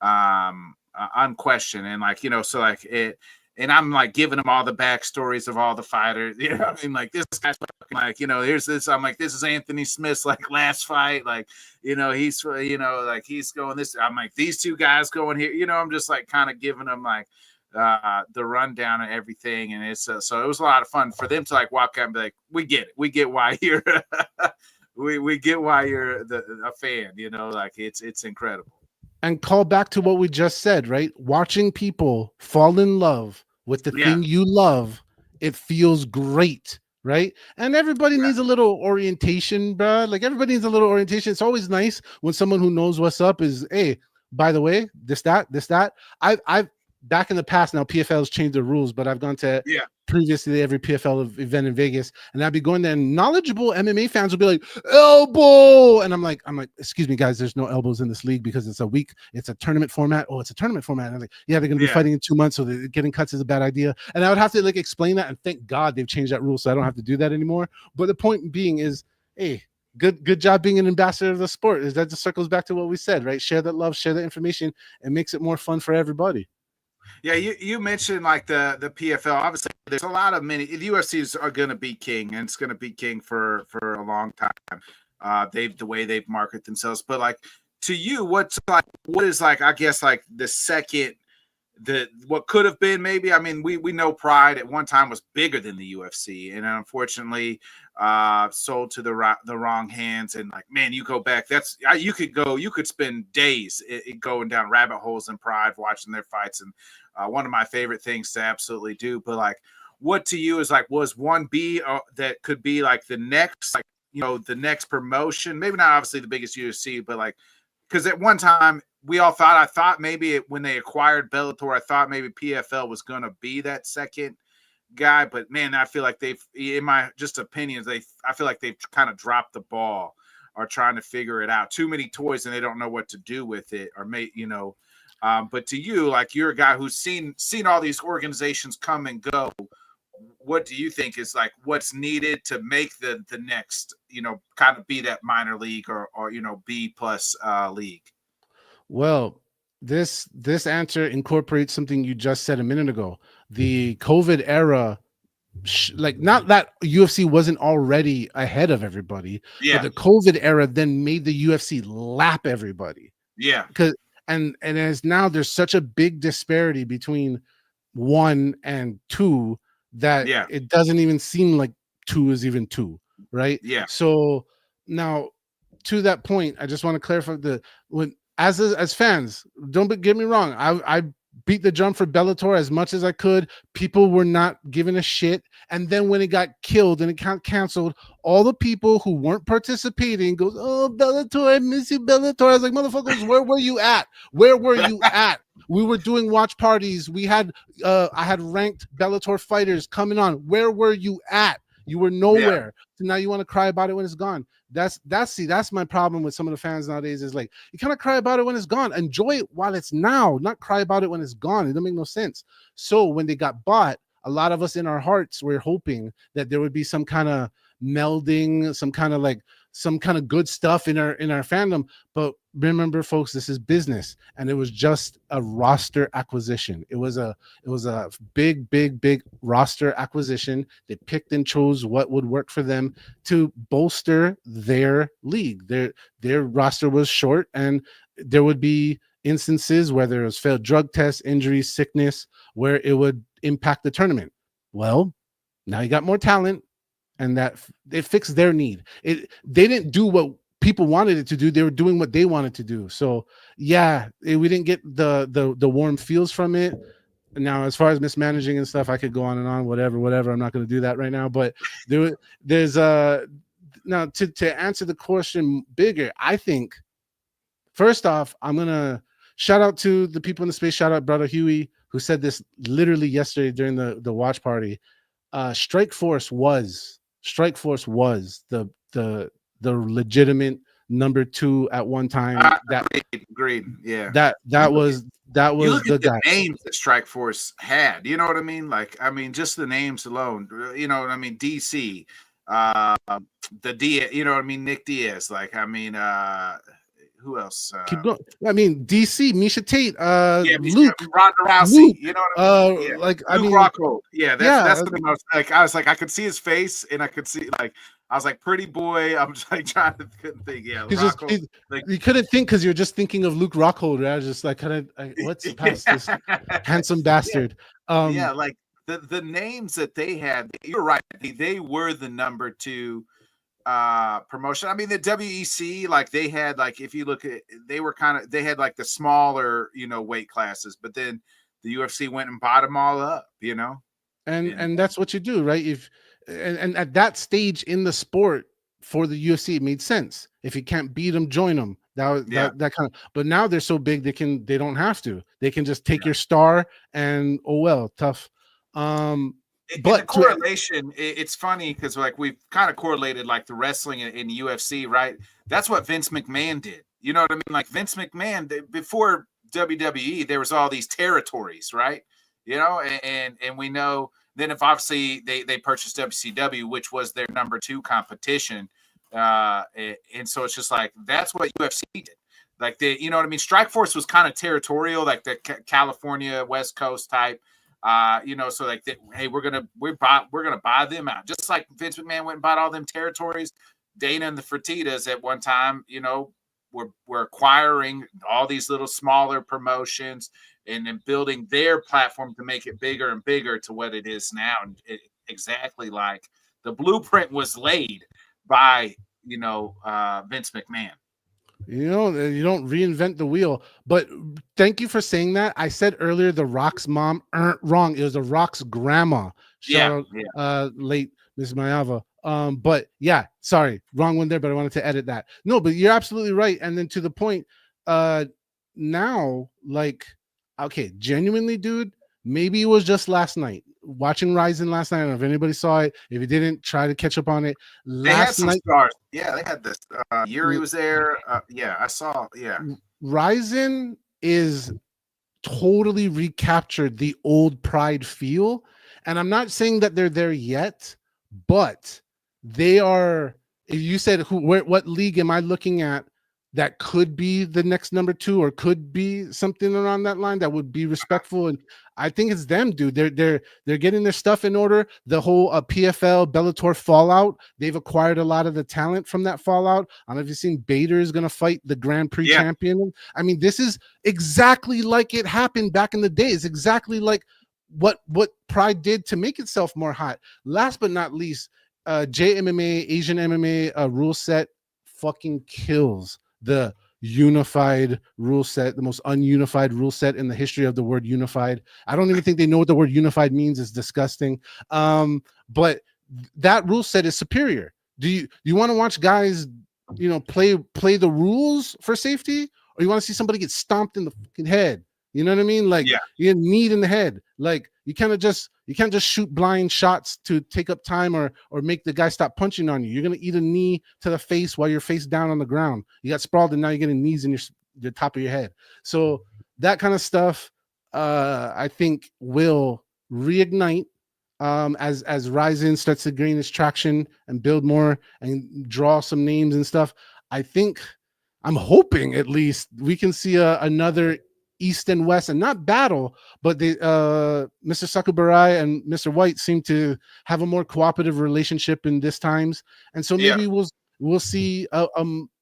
unquestioned. And like, you know, so like it, and I'm like giving them all the backstories of all the fighters, you know what I mean? Like this guy's like, you know, here's this. I'm like, this is Anthony Smith's like last fight. Like, you know, he's, you know, like he's going this. I'm like, these two guys going here, you know, I'm just like kind of giving them like the rundown and everything. And it's so it was a lot of fun for them to like walk out and be like, we get it. We get why you're, we get why you're a fan, you know, like it's incredible. And call back to what we just said, right? Watching people fall in love with the thing you love, it feels great, right? And everybody needs a little orientation, bro. Like everybody needs a little orientation. It's always nice when someone who knows what's up is, hey, by the way, this, that. I've back in the past, now PFL has changed the rules, but I've gone to previously every PFL event in Vegas, and I'd be going there, and knowledgeable MMA fans would be like, elbow, and I'm like, excuse me, guys, there's no elbows in this league because it's a tournament format. Oh, it's a tournament format. And I'm like, yeah, they're gonna be fighting in 2 months, so getting cuts is a bad idea. And I would have to like explain that, and thank God they've changed that rule, so I don't have to do that anymore. But the point being is, hey, good job being an ambassador of the sport. Is that just circles back to what we said, right? Share that love, share that information, and makes it more fun for everybody. Yeah, you mentioned like the PFL. Obviously, there's a lot of the UFCs are going to be king, and it's going to be king for a long time. The way they've marketed themselves. But like to you, what is like, I guess like the second, what could have been maybe. I mean, we know Pride at one time was bigger than the UFC, and unfortunately sold to the wrong hands. And like, man, you go back, you could spend days going down rabbit holes in Pride, watching their fights, and one of my favorite things to absolutely do. But like, what to you is like, was 1B that could be like the next, like, you know, the next promotion, maybe not obviously the biggest UFC, but like, because at one time we all thought, I thought maybe when they acquired Bellator, I thought maybe PFL was going to be that second guy. But man, I feel like in my just opinions, I feel like they've kind of dropped the ball or trying to figure it out. Too many toys and they don't know what to do with it, or you know. But to you, like, you're a guy who's seen all these organizations come and go. What do you think is like what's needed to make the next, you know, kind of be that minor league or you know, B plus league? Well, this answer incorporates something you just said a minute ago. The COVID era, like, not that UFC wasn't already ahead of everybody, but the COVID era then made the UFC lap everybody. Yeah, because and as now there's such a big disparity between 1 and 2 that it doesn't even seem like 2 is even 2, right? Yeah. So now, to that point, I just want to clarify as fans, don't get me wrong. I beat the drum for Bellator as much as I could. People were not giving a shit. And then when it got killed and it got canceled, all the people who weren't participating goes, oh, Bellator, I miss you, Bellator. I was like, motherfuckers, where were you at? Where were you at? We were doing watch parties. We had I had ranked Bellator fighters coming on. Where were you at? You were nowhere. So now you want to cry about it when it's gone. That's my problem with some of the fans nowadays, is like, you kind of cry about it when it's gone. Enjoy it while it's now, not cry about it when it's gone. It doesn't make no sense. So when they got bought, a lot of us in our hearts were hoping that there would be some kind of melding, some kind of good stuff in our fandom. But remember, folks, this is business, and it was just a roster acquisition. It was a big roster acquisition. They picked and chose what would work for them to bolster their league. Their roster was short, and there would be instances where there was failed drug tests, injuries, sickness, where it would impact the tournament. Well, now you got more talent, and that it fixed their need. They didn't do what people wanted it to do. They were doing what they wanted to do. So yeah, we didn't get the warm feels from it. Now, as far as mismanaging and stuff, I could go on and on, whatever. I'm not going to do that right now. But there's now to answer the question bigger, I think first off, I'm gonna shout out to the people in the space. Shout out brother Huey, who said this literally yesterday during the watch party. Strike Force was the legitimate number 2 at one time. Agreed. Yeah. That was You look the at the guy. names that Strike Force had. You know what I mean? Like, I mean, just the names alone. You know what I mean? DC, the Diaz. You know what I mean? Nick Diaz. Like, I mean, who else? Keep going. I mean, DC, Misha Tate, Luke, Ronda Rousey. Luke, you know what I mean? Yeah. Like, Luke I mean, Rockhold. Yeah, that's the like, most. Like, I was like, I could see his face, and I could see like. I was like, pretty boy. I'm just like trying to couldn't think. Yeah, you couldn't think because you're just thinking of Luke Rockhold. I was just like, what's past this handsome bastard? Yeah, like the names that they had. You're right. They were the number 2 promotion. I mean, the WEC, like they had, like if you look at, they had like the smaller, weight classes, but then the UFC went and bought them all up, and that's what you do, right? If and at that stage in the sport for the UFC, it made sense. If you can't beat them, join them. That kind of. But now they're so big, they don't have to. They can just take your star and tough. But the correlation, it's funny because like we've kind of correlated like the wrestling in the UFC, right? That's what Vince McMahon did. You know what I mean? Like Vince McMahon before WWE, there was all these territories, right? And we know. Then if obviously they purchased WCW, which was their number 2 competition. And so it's just like, that's what UFC did. Like you know what I mean? Strike Force was kind of territorial, like the California West Coast type, so like, hey, we're going to buy them out. Just like Vince McMahon went and bought all them territories. Dana and the Fertitas at one time, were acquiring all these little smaller promotions and then building their platform to make it bigger and bigger to what it is now. And exactly like the blueprint was laid by, Vince McMahon. You don't reinvent the wheel. But thank you for saying that. I said earlier The Rock's mom wrong. It was The Rock's grandma. Shout out, late Miss Mayava. But yeah, sorry, wrong one there, but I wanted to edit that. No, but you're absolutely right. And then to the point, now, like, okay, genuinely, dude, maybe it was just last night. Watching Ryzen last night. I don't know if anybody saw it. If you didn't, try to catch up on it. They had some stars. Yeah, they had this. Yuri was there. Yeah, I saw. Yeah. Ryzen is totally recaptured the old Pride feel. And I'm not saying that they're there yet, but they are. If you said what league am I looking at that could be the next number 2 or could be something around that line that would be respectful, and I think it's them, dude. They're getting their stuff in order. The whole PFL Bellator fallout, they've acquired a lot of the talent from that fallout. I don't know if you've seen Bader is going to fight the Grand Prix champion. I mean, this is exactly like it happened back in the day. It's exactly like what Pride did to make itself more hot. Last but not least, JMMA, Asian MMA rule set fucking kills the unified rule set, the most ununified rule set in the history of the word unified. I don't even think they know what the word unified means. It's disgusting. But that rule set is superior. Do you want to watch guys, play the rules for safety, or you want to see somebody get stomped in the fucking head? You know what I mean? Like, you get kneed in the head. Like, you can't just shoot blind shots to take up time or make the guy stop punching on you. You're gonna eat a knee to the face while you're face down on the ground. You got sprawled, and now you're getting knees in the top of your head. So that kind of stuff, I think, will reignite as Ryzen starts to gain its traction and build more and draw some names and stuff. I'm hoping at least we can see another East and West, and not battle, but Mr. Sakurai and Mr. White seem to have a more cooperative relationship in this times, and so maybe we'll see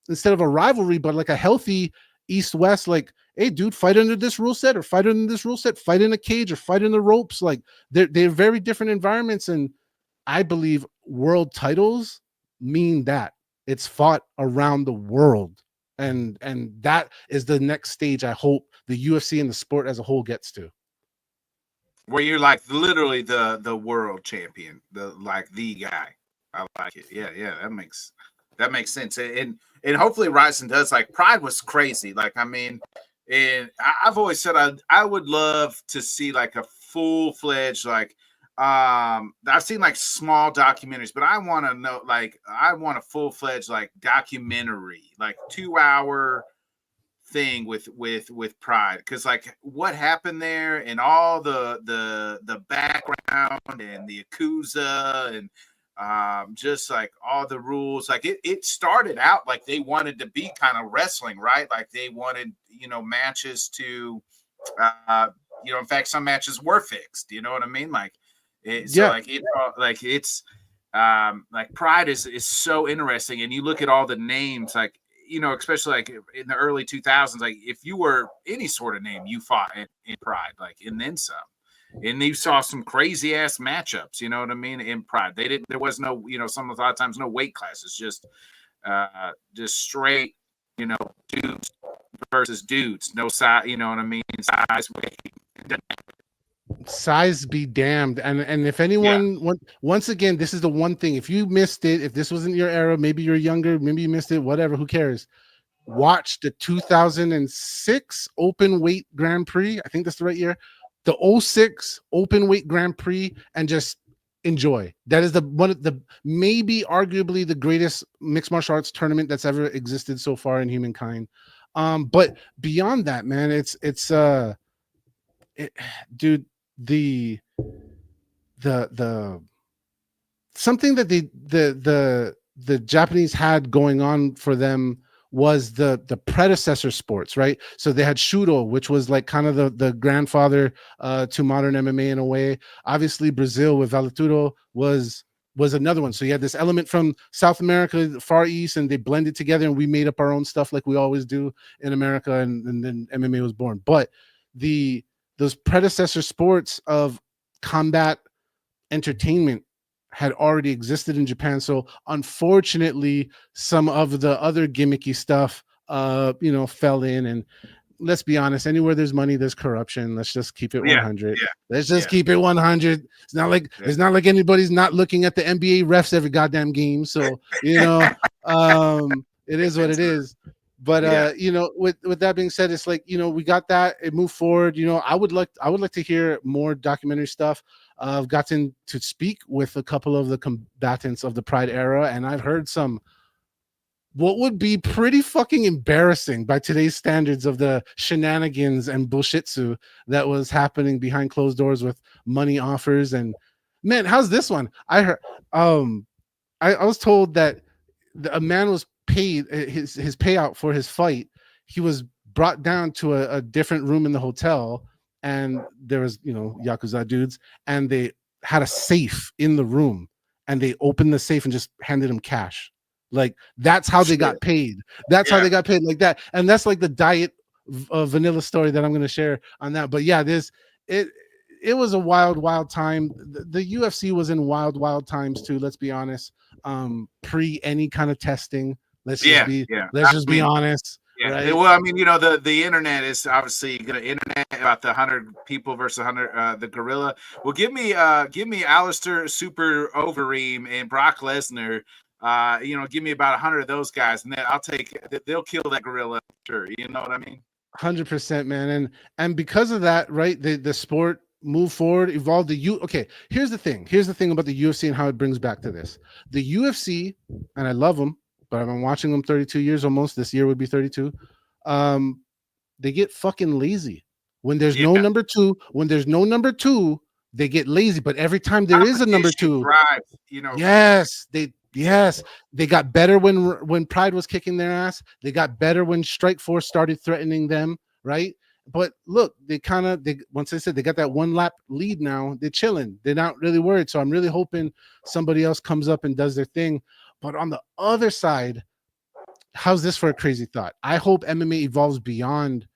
instead of a rivalry, but like a healthy East-West. Like, hey, dude, fight under this rule set, or fight under this rule set, fight in a cage, or fight in the ropes. Like, they're very different environments, and I believe world titles mean that it's fought around the world. And that is the next stage I hope the UFC and the sport as a whole gets to, where you're like literally the world champion, the guy. I like it. Yeah, that makes sense. And hopefully Ryzen does. Like, Pride was crazy. Like, I mean, and I've always said I would love to see like a full-fledged, like, I've seen like small documentaries, but I want to know, like, I want a full-fledged like documentary, like 2-hour thing with Pride, because like what happened there and all the background and the Yakuza and just like all the rules, like it started out like they wanted to be kind of wrestling, right? Like they wanted, matches to in fact some matches were fixed, you know what I mean? Like like Pride is so interesting, and you look at all the names, like, especially like in the early 2000s, like if you were any sort of name, you fought in Pride, like, and then some, and you saw some crazy ass matchups, you know what I mean? In Pride, there was no, a lot of times no weight classes, just straight, dudes versus dudes, no size, you know what I mean? Size, weight. Size be damned. And if anyone once again, this is the one thing, if you missed it, if this wasn't your era, maybe you're younger, maybe you missed it, whatever, who cares? Watch the 2006 open weight Grand Prix. I think that's the right year. The 06 open weight Grand Prix, and just enjoy. That is maybe arguably the greatest mixed martial arts tournament that's ever existed so far in humankind. But beyond that, man, dude, the something that the Japanese had going on for them was the predecessor sports, right? So they had Shudo, which was like kind of the grandfather to modern MMA in a way. Obviously, Brazil with Vale Tudo was another one. So you had this element from South America, the Far East, and they blended together, and we made up our own stuff like we always do in America, and then MMA was born. But those predecessor sports of combat entertainment had already existed in Japan. So unfortunately, some of the other gimmicky stuff, fell in. And let's be honest, anywhere there's money, there's corruption. Let's just keep it 100. Yeah. Let's just keep it 100. It's not like anybody's not looking at the NBA refs every goddamn game. So, it is what it is. But with that being said, it's like, we got that, it moved forward. I would like to hear more documentary stuff. I've gotten to speak with a couple of the combatants of the Pride era, and I've heard some what would be pretty fucking embarrassing by today's standards of the shenanigans and bullshitsu that was happening behind closed doors with money offers. And man, how's this one? I heard I was told that a man was paid his payout for his fight. He was brought down to a different room in the hotel, and there was Yakuza dudes, and they had a safe in the room, and they opened the safe and just handed him cash. Like, that's how they got paid. That's how they got paid, like that. And that's like the diet vanilla story that I'm going to share on that. But yeah, it was a wild time. The UFC was in wild times too, let's be honest. Pre any kind of testing. Let's just be honest. Yeah. Right? Well, I mean, the internet is obviously going to internet about the 100 people versus 100 the gorilla. Well, give me Alistair Super Overeem and Brock Lesnar. Give me about 100 of those guys, and then they'll kill that gorilla. Sure, you know what I mean? 100%, man. And because of that, right? The sport moved forward, evolved. Okay, here's the thing about the UFC and how it brings back to this. The UFC, and I love them, but I've been watching them 32 years almost. This year would be 32. They get fucking lazy when there's no number two. When there's no number two, they get lazy. But every time there is a number two, yes, they got better when Pride was kicking their ass. They got better when Strikeforce started threatening them, right? But look, once I said they got that one lap lead now, they're chilling. They're not really worried. So I'm really hoping somebody else comes up and does their thing. But on the other side, how's this for a crazy thought? I hope MMA evolves beyond,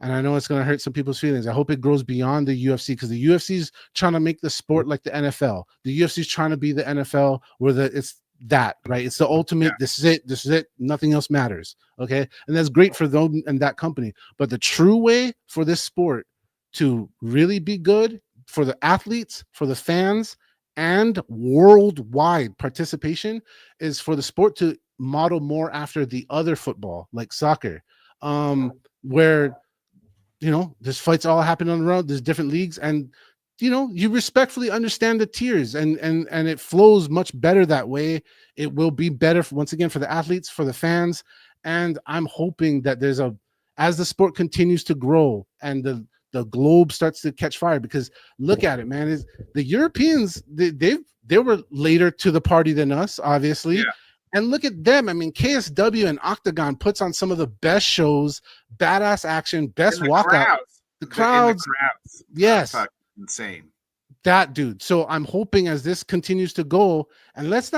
and I know it's going to hurt some people's feelings. I hope it grows beyond the UFC, because the UFC is trying to make the sport like the NFL. The UFC is trying to be the NFL, where it's that, right? It's the ultimate. Yeah. This is it. Nothing else matters. Okay. And that's great for them and that company. But the true way for this sport to really be good for the athletes, for the fans, and worldwide participation is for the sport to model more after the other football, like soccer, where there's fights all happening on the road, there's different leagues, and you respectfully understand the tiers, and it flows much better that way. It will be better once again for the athletes, for the fans, and I'm hoping that as the sport continues to grow and the globe starts to catch fire, because look at it, man, is the Europeans, they were later to the party than us, obviously. Yeah. And look at them. I mean, KSW and Octagon puts on some of the best shows, badass action, best walkout. The crowds. Yes. Insane. That dude. So I'm hoping as this continues to go, and let's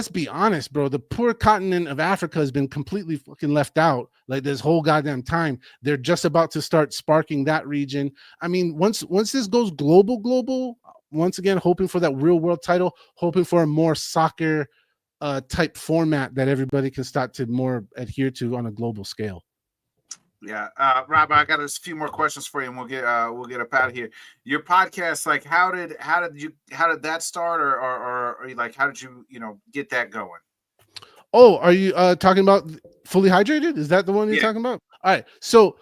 be honest, bro. The poor continent of Africa has been completely fucking left out like this whole goddamn time. They're just about to start sparking that region. I mean, once this goes global, once again, hoping for that real world title, hoping for a more soccer type format that everybody can start to more adhere to on a global scale. Yeah, Rob, I got a few more questions for you, and we'll get up out of here. Your podcast, like, how did that start, or like, how did you get that going? Oh, are you talking about Fully Hydrated? Is that the one you're talking about? All right. So,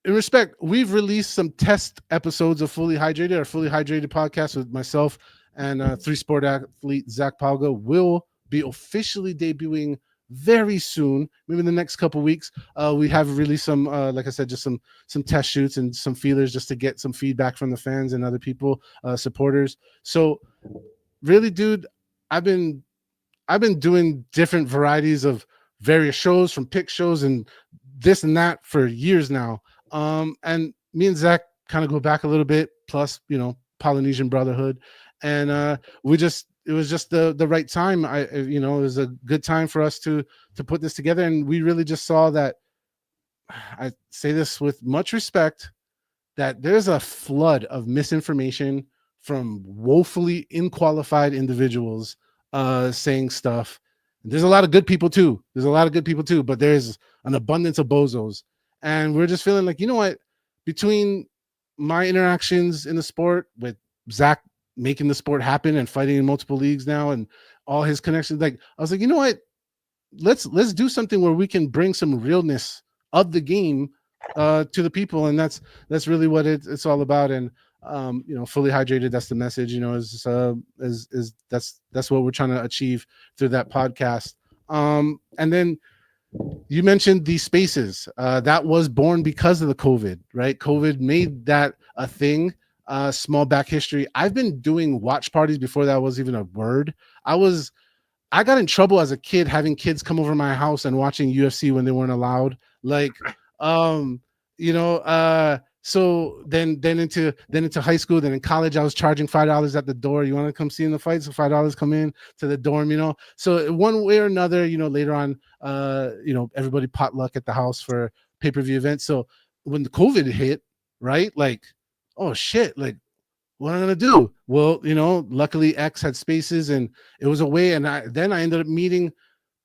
in respect, we've released some test episodes of Fully Hydrated, our Fully Hydrated podcast with myself and three-sport athlete Zach Palga will be officially debuting very soon, maybe in the next couple weeks. We have released some, like I said, just some test shoots and some feelers just to get some feedback from the fans and other people, supporters. So really, dude, I've been doing different varieties of various shows, from pick shows and this and that for years now. And me and Zach kind of go back a little bit, plus, Polynesian Brotherhood. And it was just the right time. It was a good time for us to put this together. And we really just saw that, I say this with much respect, that there's a flood of misinformation from woefully unqualified individuals saying stuff. There's a lot of good people too. But there's an abundance of bozos. And we're just feeling like, you know what, between my interactions in the sport with Zach making the sport happen and fighting in multiple leagues now and all his connections, like, I was like, you know what, let's do something where we can bring some realness of the game to the people. And that's really what it's all about. And Fully Hydrated, that's the message, is that's what we're trying to achieve through that podcast. And then you mentioned these spaces that was born because of the COVID, right? COVID made that a thing. Small back history. I've been doing watch parties before that was even a word. I got in trouble as a kid having kids come over my house and watching UFC when they weren't allowed. Like, so then into high school, then in college, I was charging $5 at the door. You want to come see in the fight? So $5 come in to the dorm, So one way or another, later on, everybody potluck at the house for pay-per-view events. So when the COVID hit, right, like, oh shit, like, what am I gonna do? Well, luckily X had spaces and it was a way, and I ended up meeting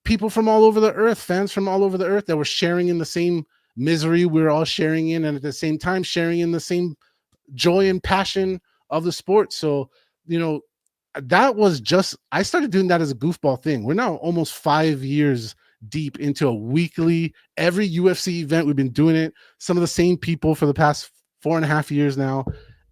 people from all over the earth, fans from all over the earth that were sharing in the same misery we were all sharing in, and at the same time sharing in the same joy and passion of the sport. So, that was just, I started doing that as a goofball thing. We're now almost 5 years deep into a weekly, every UFC event. We've been doing it, some of the same people for the past 4.5 years now.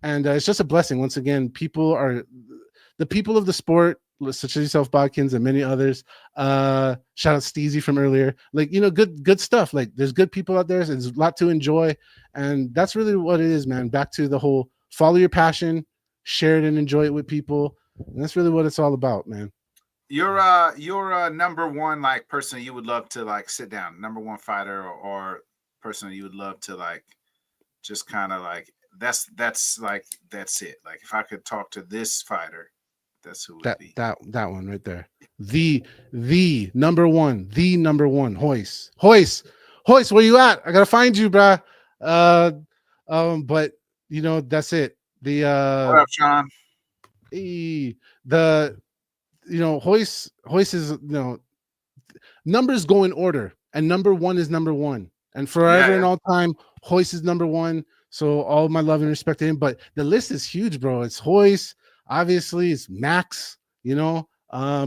And it's just a blessing. Once again, the people of the sport, such as yourself, Bodkins, and many others. Shout out Steezy from earlier. Like, good stuff. Like, there's good people out there. There's a lot to enjoy. And that's really what it is, man. Back to the whole follow your passion, share it and enjoy it with people. And that's really what it's all about, man. You're number one, like, person you would love to, like, sit down, number one fighter or person you would love to, like, just kind of like, that's it. Like, if I could talk to this fighter, that's who it would be. That one right there. The number one, Hoist, where you at? I gotta find you, bruh. But that's it. What up, Sean? Hoist is, numbers go in order, and number one is number one, and forever and all time, Hoist is number one. So all my love and respect to him. But the list is huge, bro. It's Hoist, obviously, it's Max,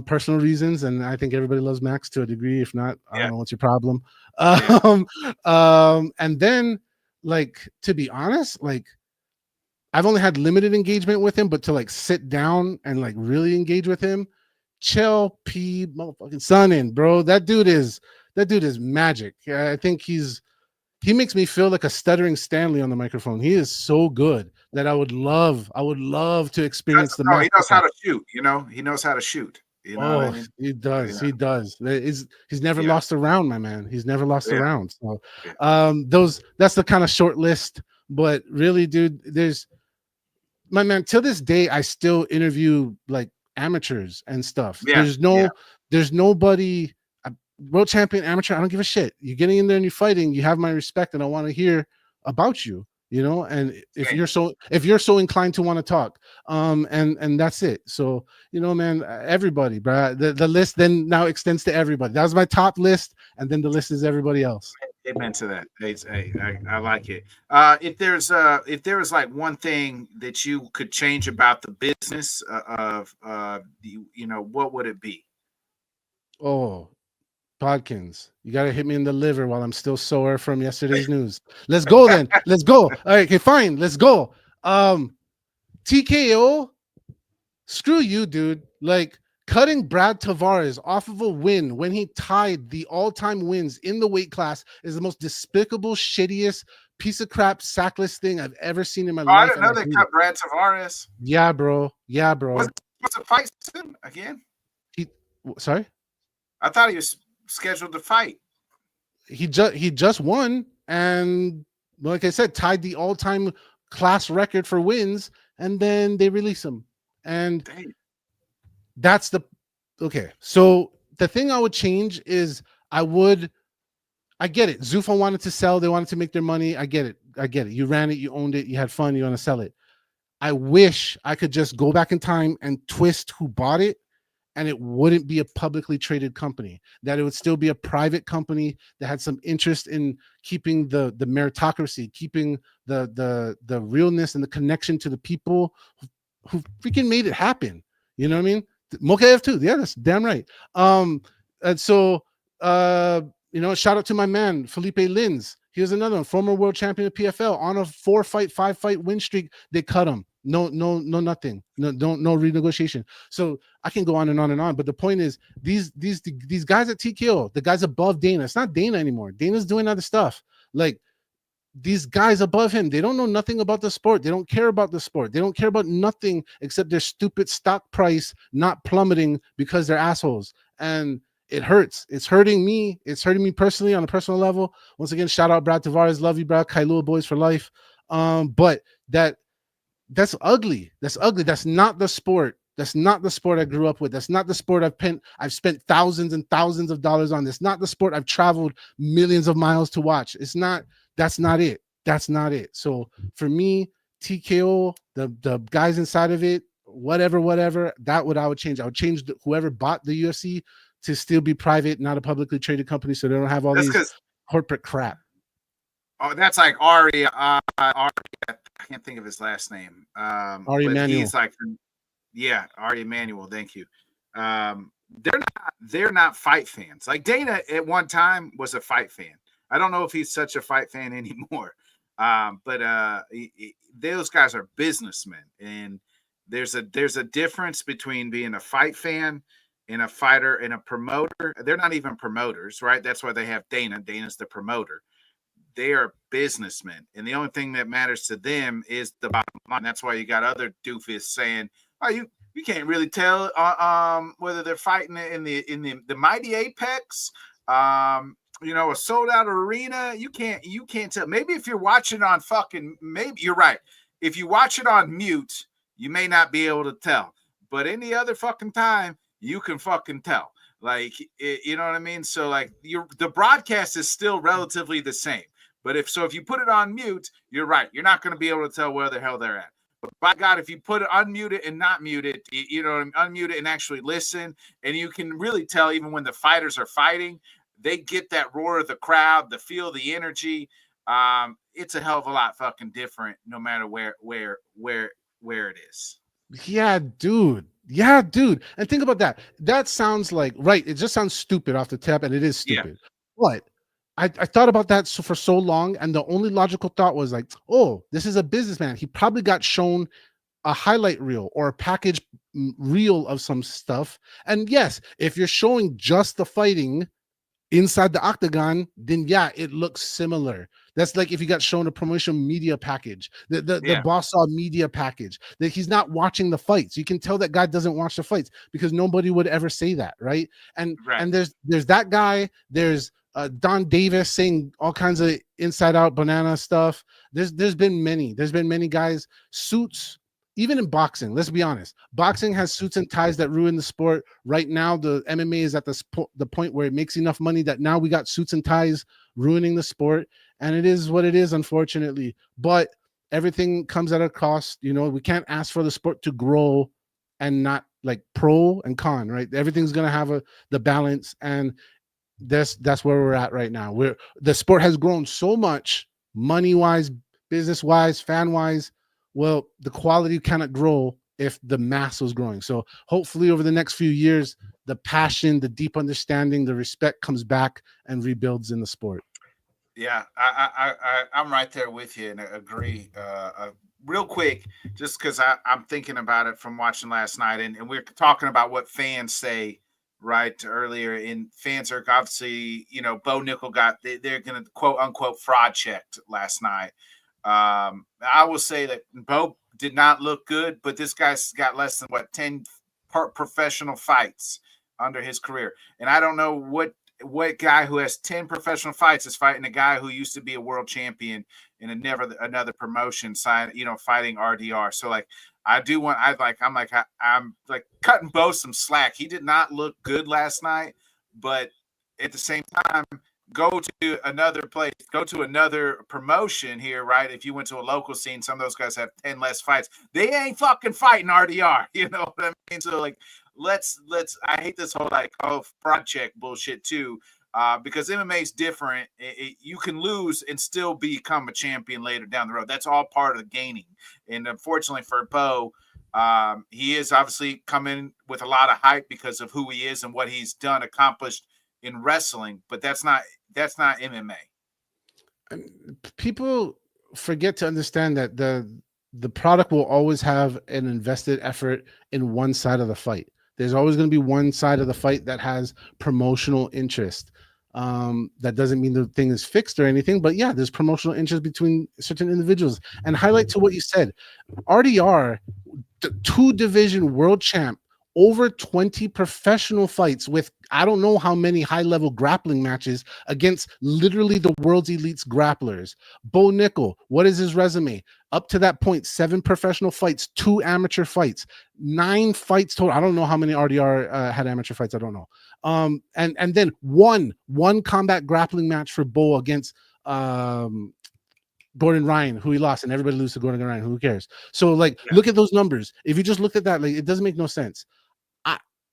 personal reasons, and I think everybody loves Max to a degree. If not, I don't know what's your problem. And then, like, to be honest, like, I've only had limited engagement with him, but to, like, sit down and, like, really engage with him, Chell P motherfucking Sonnen, bro. That dude is magic. I think he makes me feel like a stuttering Stanley on the microphone. He is so good that I would love to experience the. He knows how to shoot. He knows how to shoot. What I mean? He does. He does. He's never lost a round, my man. He's never lost a round. So, that's the kind of short list. But really, dude, my man. Till this day, I still interview, like, amateurs and stuff. There's nobody. World champion, amateur, I don't give a shit. You're getting in there and you're fighting, you have my respect, and I want to hear about you, and if you're so inclined to want to talk, and that's it. So, man, everybody, bro, the list then now extends to everybody. That was my top list, and then the list is everybody else. Amen to that. Hey, I like it. If there was like one thing that you could change about the business of what would it be? Oh, Bodkins, you gotta hit me in the liver while I'm still sore from yesterday's news. Let's go then. Let's go. All right, okay, fine. Let's go. TKO. Screw you, dude. Like, cutting Brad Tavares off of a win when he tied the all-time wins in the weight class is the most despicable, shittiest piece of crap, sackless thing I've ever seen in my life. I didn't know they cut Brad Tavares. Yeah, bro. What's the fight soon again? Sorry? I thought he was scheduled to fight. He just won, and like I said, tied the all-time class record for wins, and then they release him. And that's okay. So the thing I would change is I get it. Zuffa wanted to sell, they wanted to make their money. I get it. You ran it, you owned it, you had fun, you want to sell it. I wish I could just go back in time and twist who bought it, and it wouldn't be a publicly traded company, that it would still be a private company that had some interest in keeping the meritocracy, keeping the realness and the connection to the people who freaking made it happen. You know what I mean? Mokaev too. Yeah, that's damn right. And so, shout out to my man, Felipe Lins. Here's another one, former world champion of PFL, on a 5-fight win streak. They cut him. No, nothing. No renegotiation. So I can go on and on and on. But the point is, these guys at TKO, the guys above Dana, it's not Dana anymore. Dana's doing other stuff. Like, these guys above him, they don't know nothing about the sport. They don't care about the sport. They don't care about nothing except their stupid stock price not plummeting because they're assholes. And it hurts. It's hurting me. It's hurting me personally on a personal level. Once again, shout out Brad Tavares. Love you, Brad. Kailua boys for life. But that's ugly. That's ugly. That's not the sport. That's not the sport I grew up with. That's not the sport I've spent thousands and thousands of dollars on. That's not the sport I've traveled millions of miles to watch. It's not. That's not it. That's not it. So for me, TKO, the guys inside of it, whatever, that what I would change. I would change whoever bought the UFC to still be private, not a publicly traded company, so they don't have all That's these 'cause corporate crap. oh, that's like Ari. Ari, I can't think of his last name. Ari But Emanuel. he's like, yeah, Ari Emanuel. Thank you. They're not fight fans. Like Dana at one time was a fight fan. I don't know if he's such a fight fan anymore. But those guys are businessmen, and there's a difference between being a fight fan and a fighter and a promoter. They're not even promoters, right? That's why they have Dana. Dana's the promoter. They are businessmen, and the only thing that matters to them is the bottom line. That's why you got other doofies saying, "Oh, you can't really tell whether they're fighting in the mighty apex, a sold out arena. You can't tell. Maybe if you're watching on maybe you're right. If you watch it on mute, you may not be able to tell, but any other fucking time, you can fucking tell." Like, you know what I mean? So like the broadcast is still relatively the same. But if you put it on mute, you're right. You're not going to be able to tell where the hell they're at. But by God, if you put it unmute it and not mute it, unmute it and actually listen, and you can really tell even when the fighters are fighting, they get that roar of the crowd, the feel, the energy. It's a hell of a lot fucking different, no matter where it is. Yeah, dude. And think about that. That sounds like right. It just sounds stupid off the tip, and it is stupid. Yeah. But I thought about that for so long, and the only logical thought was like, oh, this is a businessman. He probably got shown a highlight reel or a package reel of some stuff. And yes, if you're showing just the fighting inside the octagon, then yeah, it looks similar. That's like if you got shown a promotion media package, the boss saw media package, that he's not watching the fights. You can tell that guy doesn't watch the fights because nobody would ever say that, right? And there's that guy, there's Don Davis saying all kinds of inside out banana stuff. There's been many guys, suits, even in boxing. Let's be honest, boxing has suits and ties that ruin the sport. Right now, the MMA is at the point where it makes enough money that now we got suits and ties ruining the sport, and it is what it is, unfortunately. But everything comes at a cost. We can't ask for the sport to grow and not like pro and con, right? Everything's gonna have the balance, and that's where we're at right now. The sport has grown so much, money wise, business wise, fan wise. Well, the quality cannot grow if the mass was growing. So hopefully over the next few years, the passion, the deep understanding, the respect comes back and rebuilds in the sport. Yeah, I'm right there with you and agree. Real quick, just because I'm thinking about it from watching last night, and we're talking about what fans say right earlier. And fans are obviously, Bo Nickel they're going to quote unquote fraud checked last night. I will say that Bo did not look good, but this guy's got less than 10 professional fights under his career. And I don't know what guy who has 10 professional fights is fighting a guy who used to be a world champion in another promotion fighting RDR. So like, I'm cutting Bo some slack. He did not look good last night, but at the same time, go to another place, go to another promotion here, right? If you went to a local scene, some of those guys have 10 less fights. They ain't fucking fighting RDR. You know what I mean? So like, let's I hate this whole fraud check bullshit too, because MMA is different. You can lose and still become a champion later down the road. That's all part of the gaining. And unfortunately for Bo, he is obviously coming with a lot of hype because of who he is and what he's accomplished in wrestling, but that's not MMA. People forget to understand that the product will always have an invested effort in one side of the fight. There's always going to be one side of the fight that has promotional interest. That doesn't mean the thing is fixed or anything, but yeah, there's promotional interest between certain individuals. And highlight to what you said, RDR, the 2-division world champ, over 20 professional fights with I don't know how many high-level grappling matches against literally the world's elite grapplers. Bo Nickel, what is his resume? Up to that point, 7 professional fights, 2 amateur fights, 9 fights total. I don't know how many RDR had amateur fights. I don't know. And then one combat grappling match for Bo against Gordon Ryan, who he lost, and everybody loses to Gordon Ryan. Who cares? So, look at those numbers. If you just looked at that, it doesn't make no sense.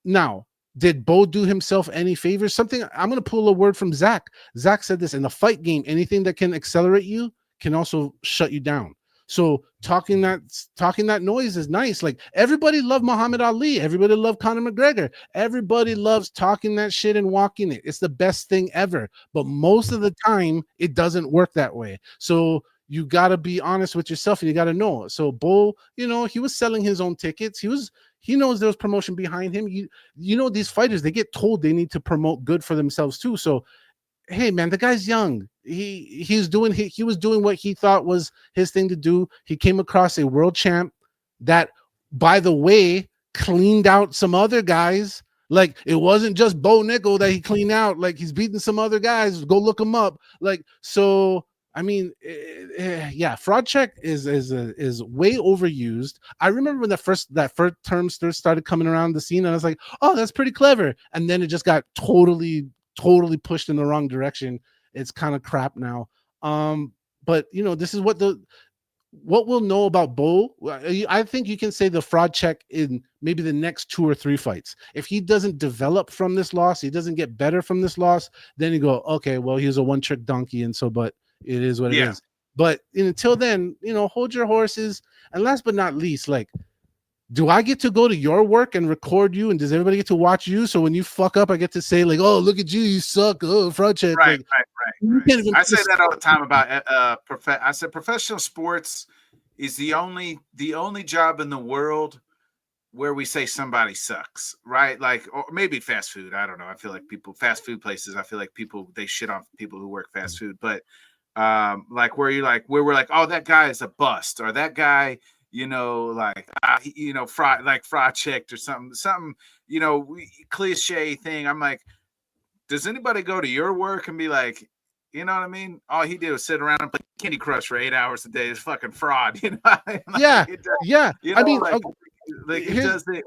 Now, Did Bo do himself any favors? Something I'm going to pull a word from Zach. Zach said this in the fight game: anything that can accelerate you can also shut you down. So talking that noise is nice. Like everybody loved Muhammad Ali, everybody loved Conor McGregor, everybody loves talking that shit and walking it. It's the best thing ever. But most of the time, it doesn't work that way. So you got to be honest with yourself, and you got to know. So Bo, he was selling his own tickets. He knows there was promotion behind him. These fighters, they get told they need to promote good for themselves too. So, hey man, the guy's young. He was doing what he thought was his thing to do. He came across a world champ that, by the way, cleaned out some other guys. Like it wasn't just Bo Nickel that he cleaned out. Like he's beating some other guys. Go look him up. Like so. I mean, yeah, fraud check is way overused. I remember when that first term started coming around the scene, and I was like, oh, that's pretty clever. And then it just got totally pushed in the wrong direction. It's kind of crap now. But this is what we'll know about Bo. I think you can say the fraud check in maybe the next 2 or 3 fights. If he doesn't develop from this loss, he doesn't get better from this loss, then you go, okay, well, he was a one-trick donkey, and so, but it is what it is. But until then, hold your horses. And last but not least, like, do I get to go to your work and record you? And does everybody get to watch you? So when you fuck up, I get to say like, oh, look at you, you suck. Oh, fraud check. Right, like, right. I say that all the time about I said professional sports is the only job in the world where we say somebody sucks, right? Like, or maybe fast food. I don't know. I feel like fast food places, I feel like they shit on people who work fast food. But like where we're like, oh, that guy is a bust, or that guy, fraud checked or something, cliche thing. I'm like, does anybody go to your work and be like, you know what I mean? All he did was sit around and play Candy Crush for 8 hours a day. It's fucking fraud, Like, yeah. I mean, it does it.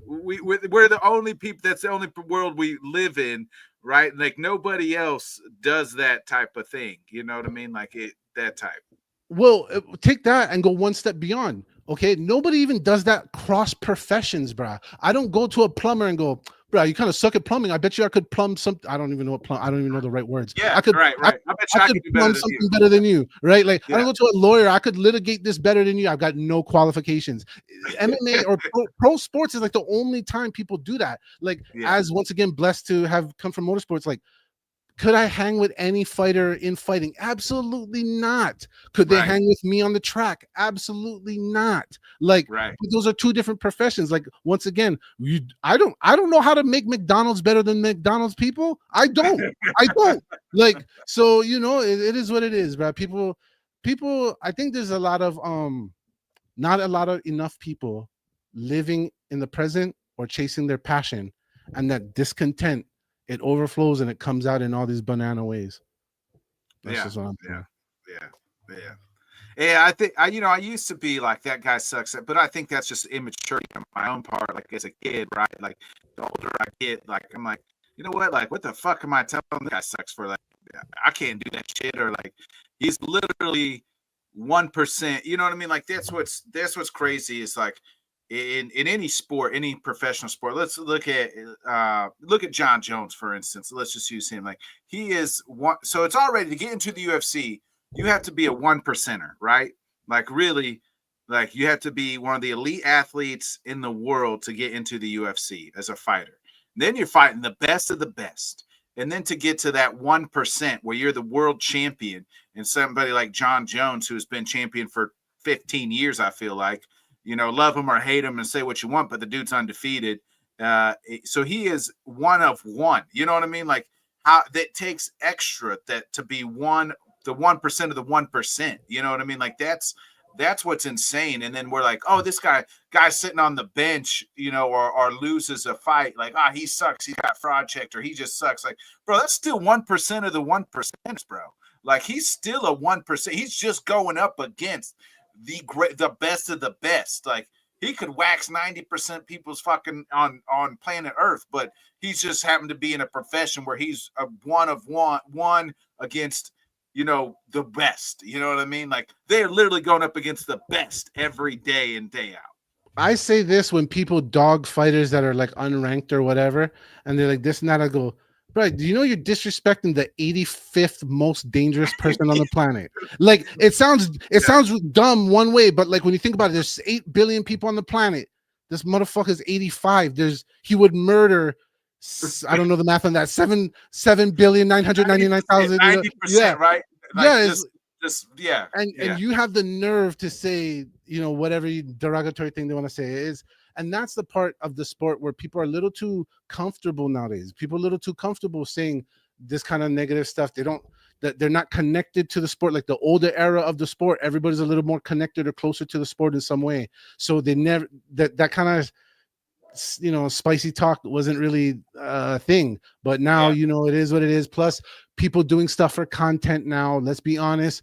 We're the only people. That's the only world we live in, right? Like nobody else does that type of thing. You know what I mean? Like that type. Well, take that and go one step beyond. Okay, nobody even does that cross professions, bruh. I don't go to a plumber and go, bruh, you kind of suck at plumbing. I bet you I could plumb something. I don't even know I don't even know the right words. Yeah, I could. Right. I bet you I could do plumb something better than you, right? Like yeah. I don't go to a lawyer. I could litigate this better than you. I've got no qualifications. MMA or pro sports is like the only time people do that. Like as once again blessed to have come from motorsports, like. Could I hang with any fighter in fighting? Absolutely not. Could they hang with me on the track? Absolutely not. Like those are 2 different professions. Like once again, I don't know how to make McDonald's better than McDonald's people. I don't. Like so, it is what it is, bro. People. I think there's a lot of not enough people living in the present or chasing their passion, and that discontent. It overflows and it comes out in all these banana ways. That's just what I'm saying. Yeah. I think I used to be like that guy sucks, but I think that's just immaturity on my own part. Like as a kid, right? Like the older I get, like I'm like, you know what? Like what the fuck am I telling the guy sucks for? Like I can't do that shit, or like he's literally 1%. You know what I mean? Like that's what's crazy. Is like. In any sport, any professional sport, let's look at John Jones, for instance. Let's just use him. Like he is one. So it's already to get into the UFC, you have to be a 1%er, right? Like really, like you have to be one of the elite athletes in the world to get into the UFC as a fighter. Then you're fighting the best of the best. And then to get to that 1% where you're the world champion, and somebody like John Jones, who's been champion for 15 years, I feel like, love him or hate him and say what you want, but the dude's undefeated. So he is one of one. You know what I mean? Like how that takes extra to be the 1% of the 1%. You know what I mean? Like that's what's insane. And then we're like, oh, this guy's sitting on the bench, or loses a fight. Like, he sucks. He got fraud checked, or he just sucks. Like, bro, that's still 1% of the 1%, bro. Like he's still a 1%. He's just going up against the best of the best. Like he could wax 90% people's fucking on planet Earth, but he's just happened to be in a profession where he's a one of one against the best. You know what I mean? Like they're literally going up against the best every day in, day out. I say this when people dog fighters that are like unranked or whatever, and they're like this and that. I go, bro, do you know you're disrespecting the 85th most dangerous person on the planet? Like it sounds dumb one way, but like when you think about it, there's 8 billion people on the planet. This motherfucker's 85. He would murder. I don't know the math on that. 7,999,000. 90%, Yeah, right? Like, yeah. just yeah. And you have the nerve to say, whatever derogatory thing they want to say is. And that's the part of the sport where people are a little too comfortable nowadays. People are a little too comfortable saying this kind of negative stuff. They're not connected to the sport. Like the older era of the sport, everybody's a little more connected or closer to the sport in some way. So they never, that kind of, spicy talk wasn't really a thing, but now it is what it is. Plus people doing stuff for content now. Let's be honest,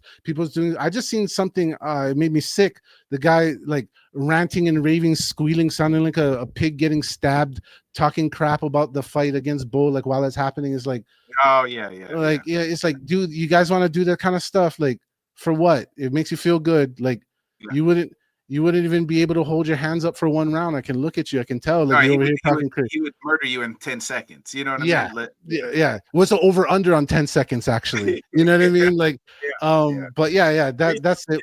I just seen something, it made me sick. The guy like ranting and raving, squealing, sounding like a pig getting stabbed, talking crap about the fight against Bo, like while it's happening. Is like, oh yeah, it's like, dude, you guys want to do that kind of stuff, like for what? It makes you feel good. Like you wouldn't even be able to hold your hands up for one round. I can look at you. I can tell. Like you're over here talking crazy. He would murder you in 10 seconds. You know what I mean? Yeah. What's the over under on 10 seconds? Actually, you know what I mean? Like, but that's it.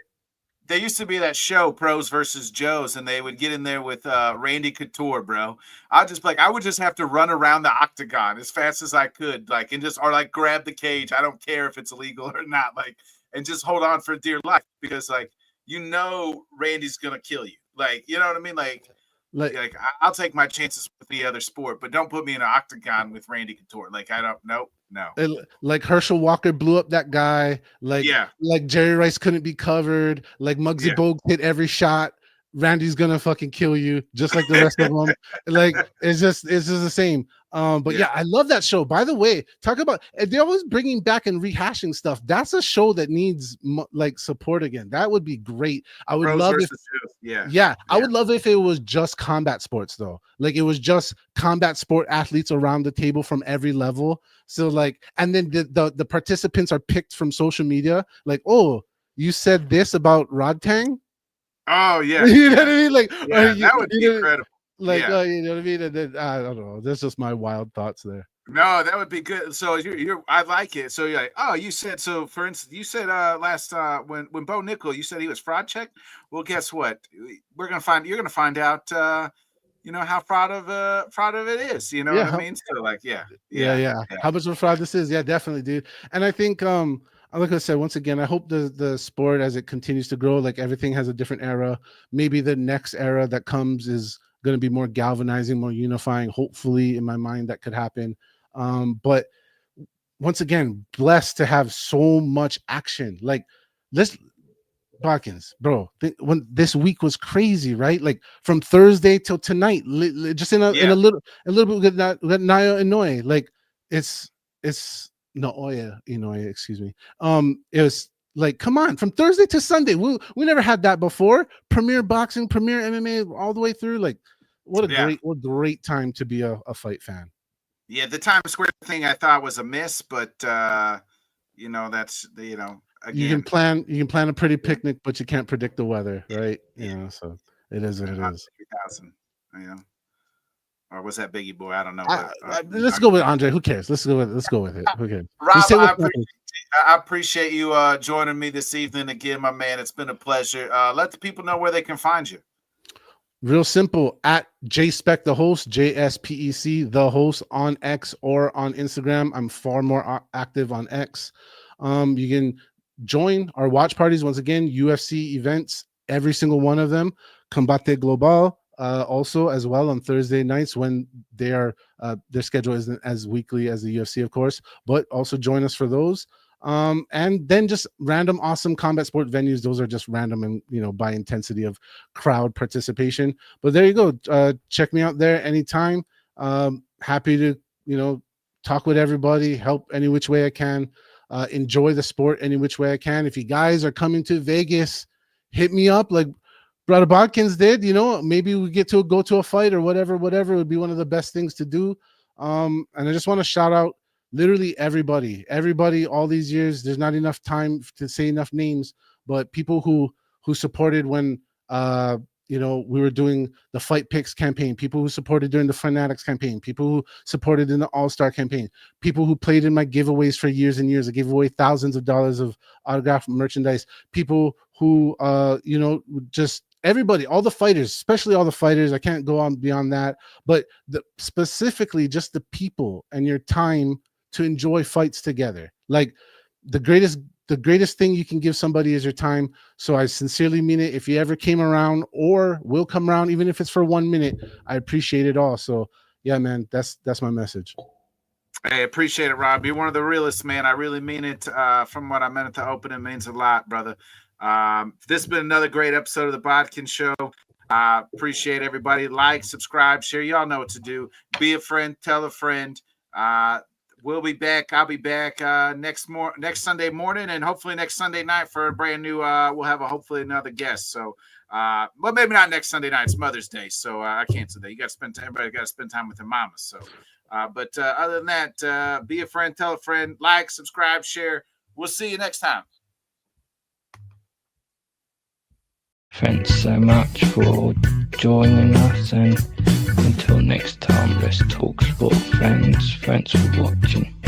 There used to be that show, Pros versus Joes, and they would get in there with Randy Couture, bro. I would just have to run around the octagon as fast as I could, like, and grab the cage. I don't care if it's illegal or not, like, and just hold on for dear life because, like, Randy's gonna kill you. Like, you know what I mean? Like I'll take my chances with the other sport, but don't put me in an octagon with Randy Couture. Like, I don't. No. Like Herschel Walker blew up that guy. Like Jerry Rice couldn't be covered. Like Muggsy Bogues hit every shot. Randy's gonna fucking kill you, just like the rest of them. Like it's just the same. But I love that show. By the way, talk about they're always bringing back and rehashing stuff. That's a show that needs like support again. That would be great. I would love if I would love if it was just combat sports though. Like it was just combat sport athletes around the table from every level. So like, and then the participants are picked from social media. Like, oh, you said this about Rodtang. Oh yeah, you know what I mean. Like that would be incredible. Like you know what I mean. And then, I don't know. That's just my wild thoughts there. No, that would be good. So you're I like it. So you're like, oh, you said so. For instance, you said last when Bo Nickel, you said he was fraud checked. Well, guess what? You're gonna find out. How fraud of it is. You know what I mean? So like, yeah. How much of a fraud this is? Yeah, definitely, dude. And I think like I said, once again, I hope the sport as it continues to grow, like everything has a different era. Maybe the next era that comes is going to be more galvanizing, more unifying. Hopefully, in my mind, that could happen. But once again, blessed to have so much action. Like Bodkins, bro, when this week was crazy, right? Like from Thursday till tonight, just in a little bit with Naya Inoue. Like it's Inoue, excuse me. It was like, come on, from Thursday to Sunday. We never had that before. Premier boxing, premier MMA, all the way through. Like, what a great time to be a fight fan. Yeah, the Times Square thing I thought was a miss, but that's again. You can plan a pretty picnic, but you can't predict the weather, right? So it is what it is. 3,000, or was that Biggie Boy? I don't know. Let's go with Andre. Who cares? Let's go with it. Who cares? Rob, I appreciate you joining me this evening again, my man. It's been a pleasure. Let the people know where they can find you. Real simple, at JSpec the host, JSPEC the host on X or on Instagram. I'm far more active on X. You can join our watch parties. Once again, UFC events, every single one of them. Combate Global. Also as well on Thursday nights when they are their schedule isn't as weekly as the UFC, of course, but also join us for those. And then just random awesome combat sport venues. Those are just random and by intensity of crowd participation. But there you go. Check me out there anytime. Happy to talk with everybody, help any which way I can, enjoy the sport any which way I can. If you guys are coming to Vegas, hit me up like Brother Bodkins did, maybe we get to go to a fight or whatever would be one of the best things to do. And I just want to shout out literally everybody all these years. There's not enough time to say enough names, but people who supported when we were doing the Fight Picks campaign, people who supported during the Fanatics campaign, people who supported in the All-Star campaign, people who played in my giveaways for years and years. I gave away thousands of dollars of autographed merchandise, people who, just everybody, all the fighters, especially all the fighters. I can't go on beyond that, but specifically just the people and your time to enjoy fights together. Like the greatest thing you can give somebody is your time. So I sincerely mean it. If you ever came around or will come around, even if it's for 1 minute, I appreciate it all. So yeah, man, that's my message. Hey, appreciate it, Rob. You're one of the realest, man. I really mean it. From what I meant at the opening, means a lot, brother. This has been another great episode of the Bodkins Show. Appreciate everybody. Like, subscribe, share. Y'all know what to do. Be a friend, tell a friend. We'll be back. I'll be back next Sunday morning, and hopefully next Sunday night for a brand new. We'll have hopefully another guest. So, but maybe not next Sunday night. It's Mother's Day, so I can't say that. You got to spend time. Everybody got to spend time with their mamas. So, but other than that, be a friend, tell a friend, like, subscribe, share. We'll see you next time. Thanks so much for joining us, and until next time, let's talk sport, friends. Thanks for watching.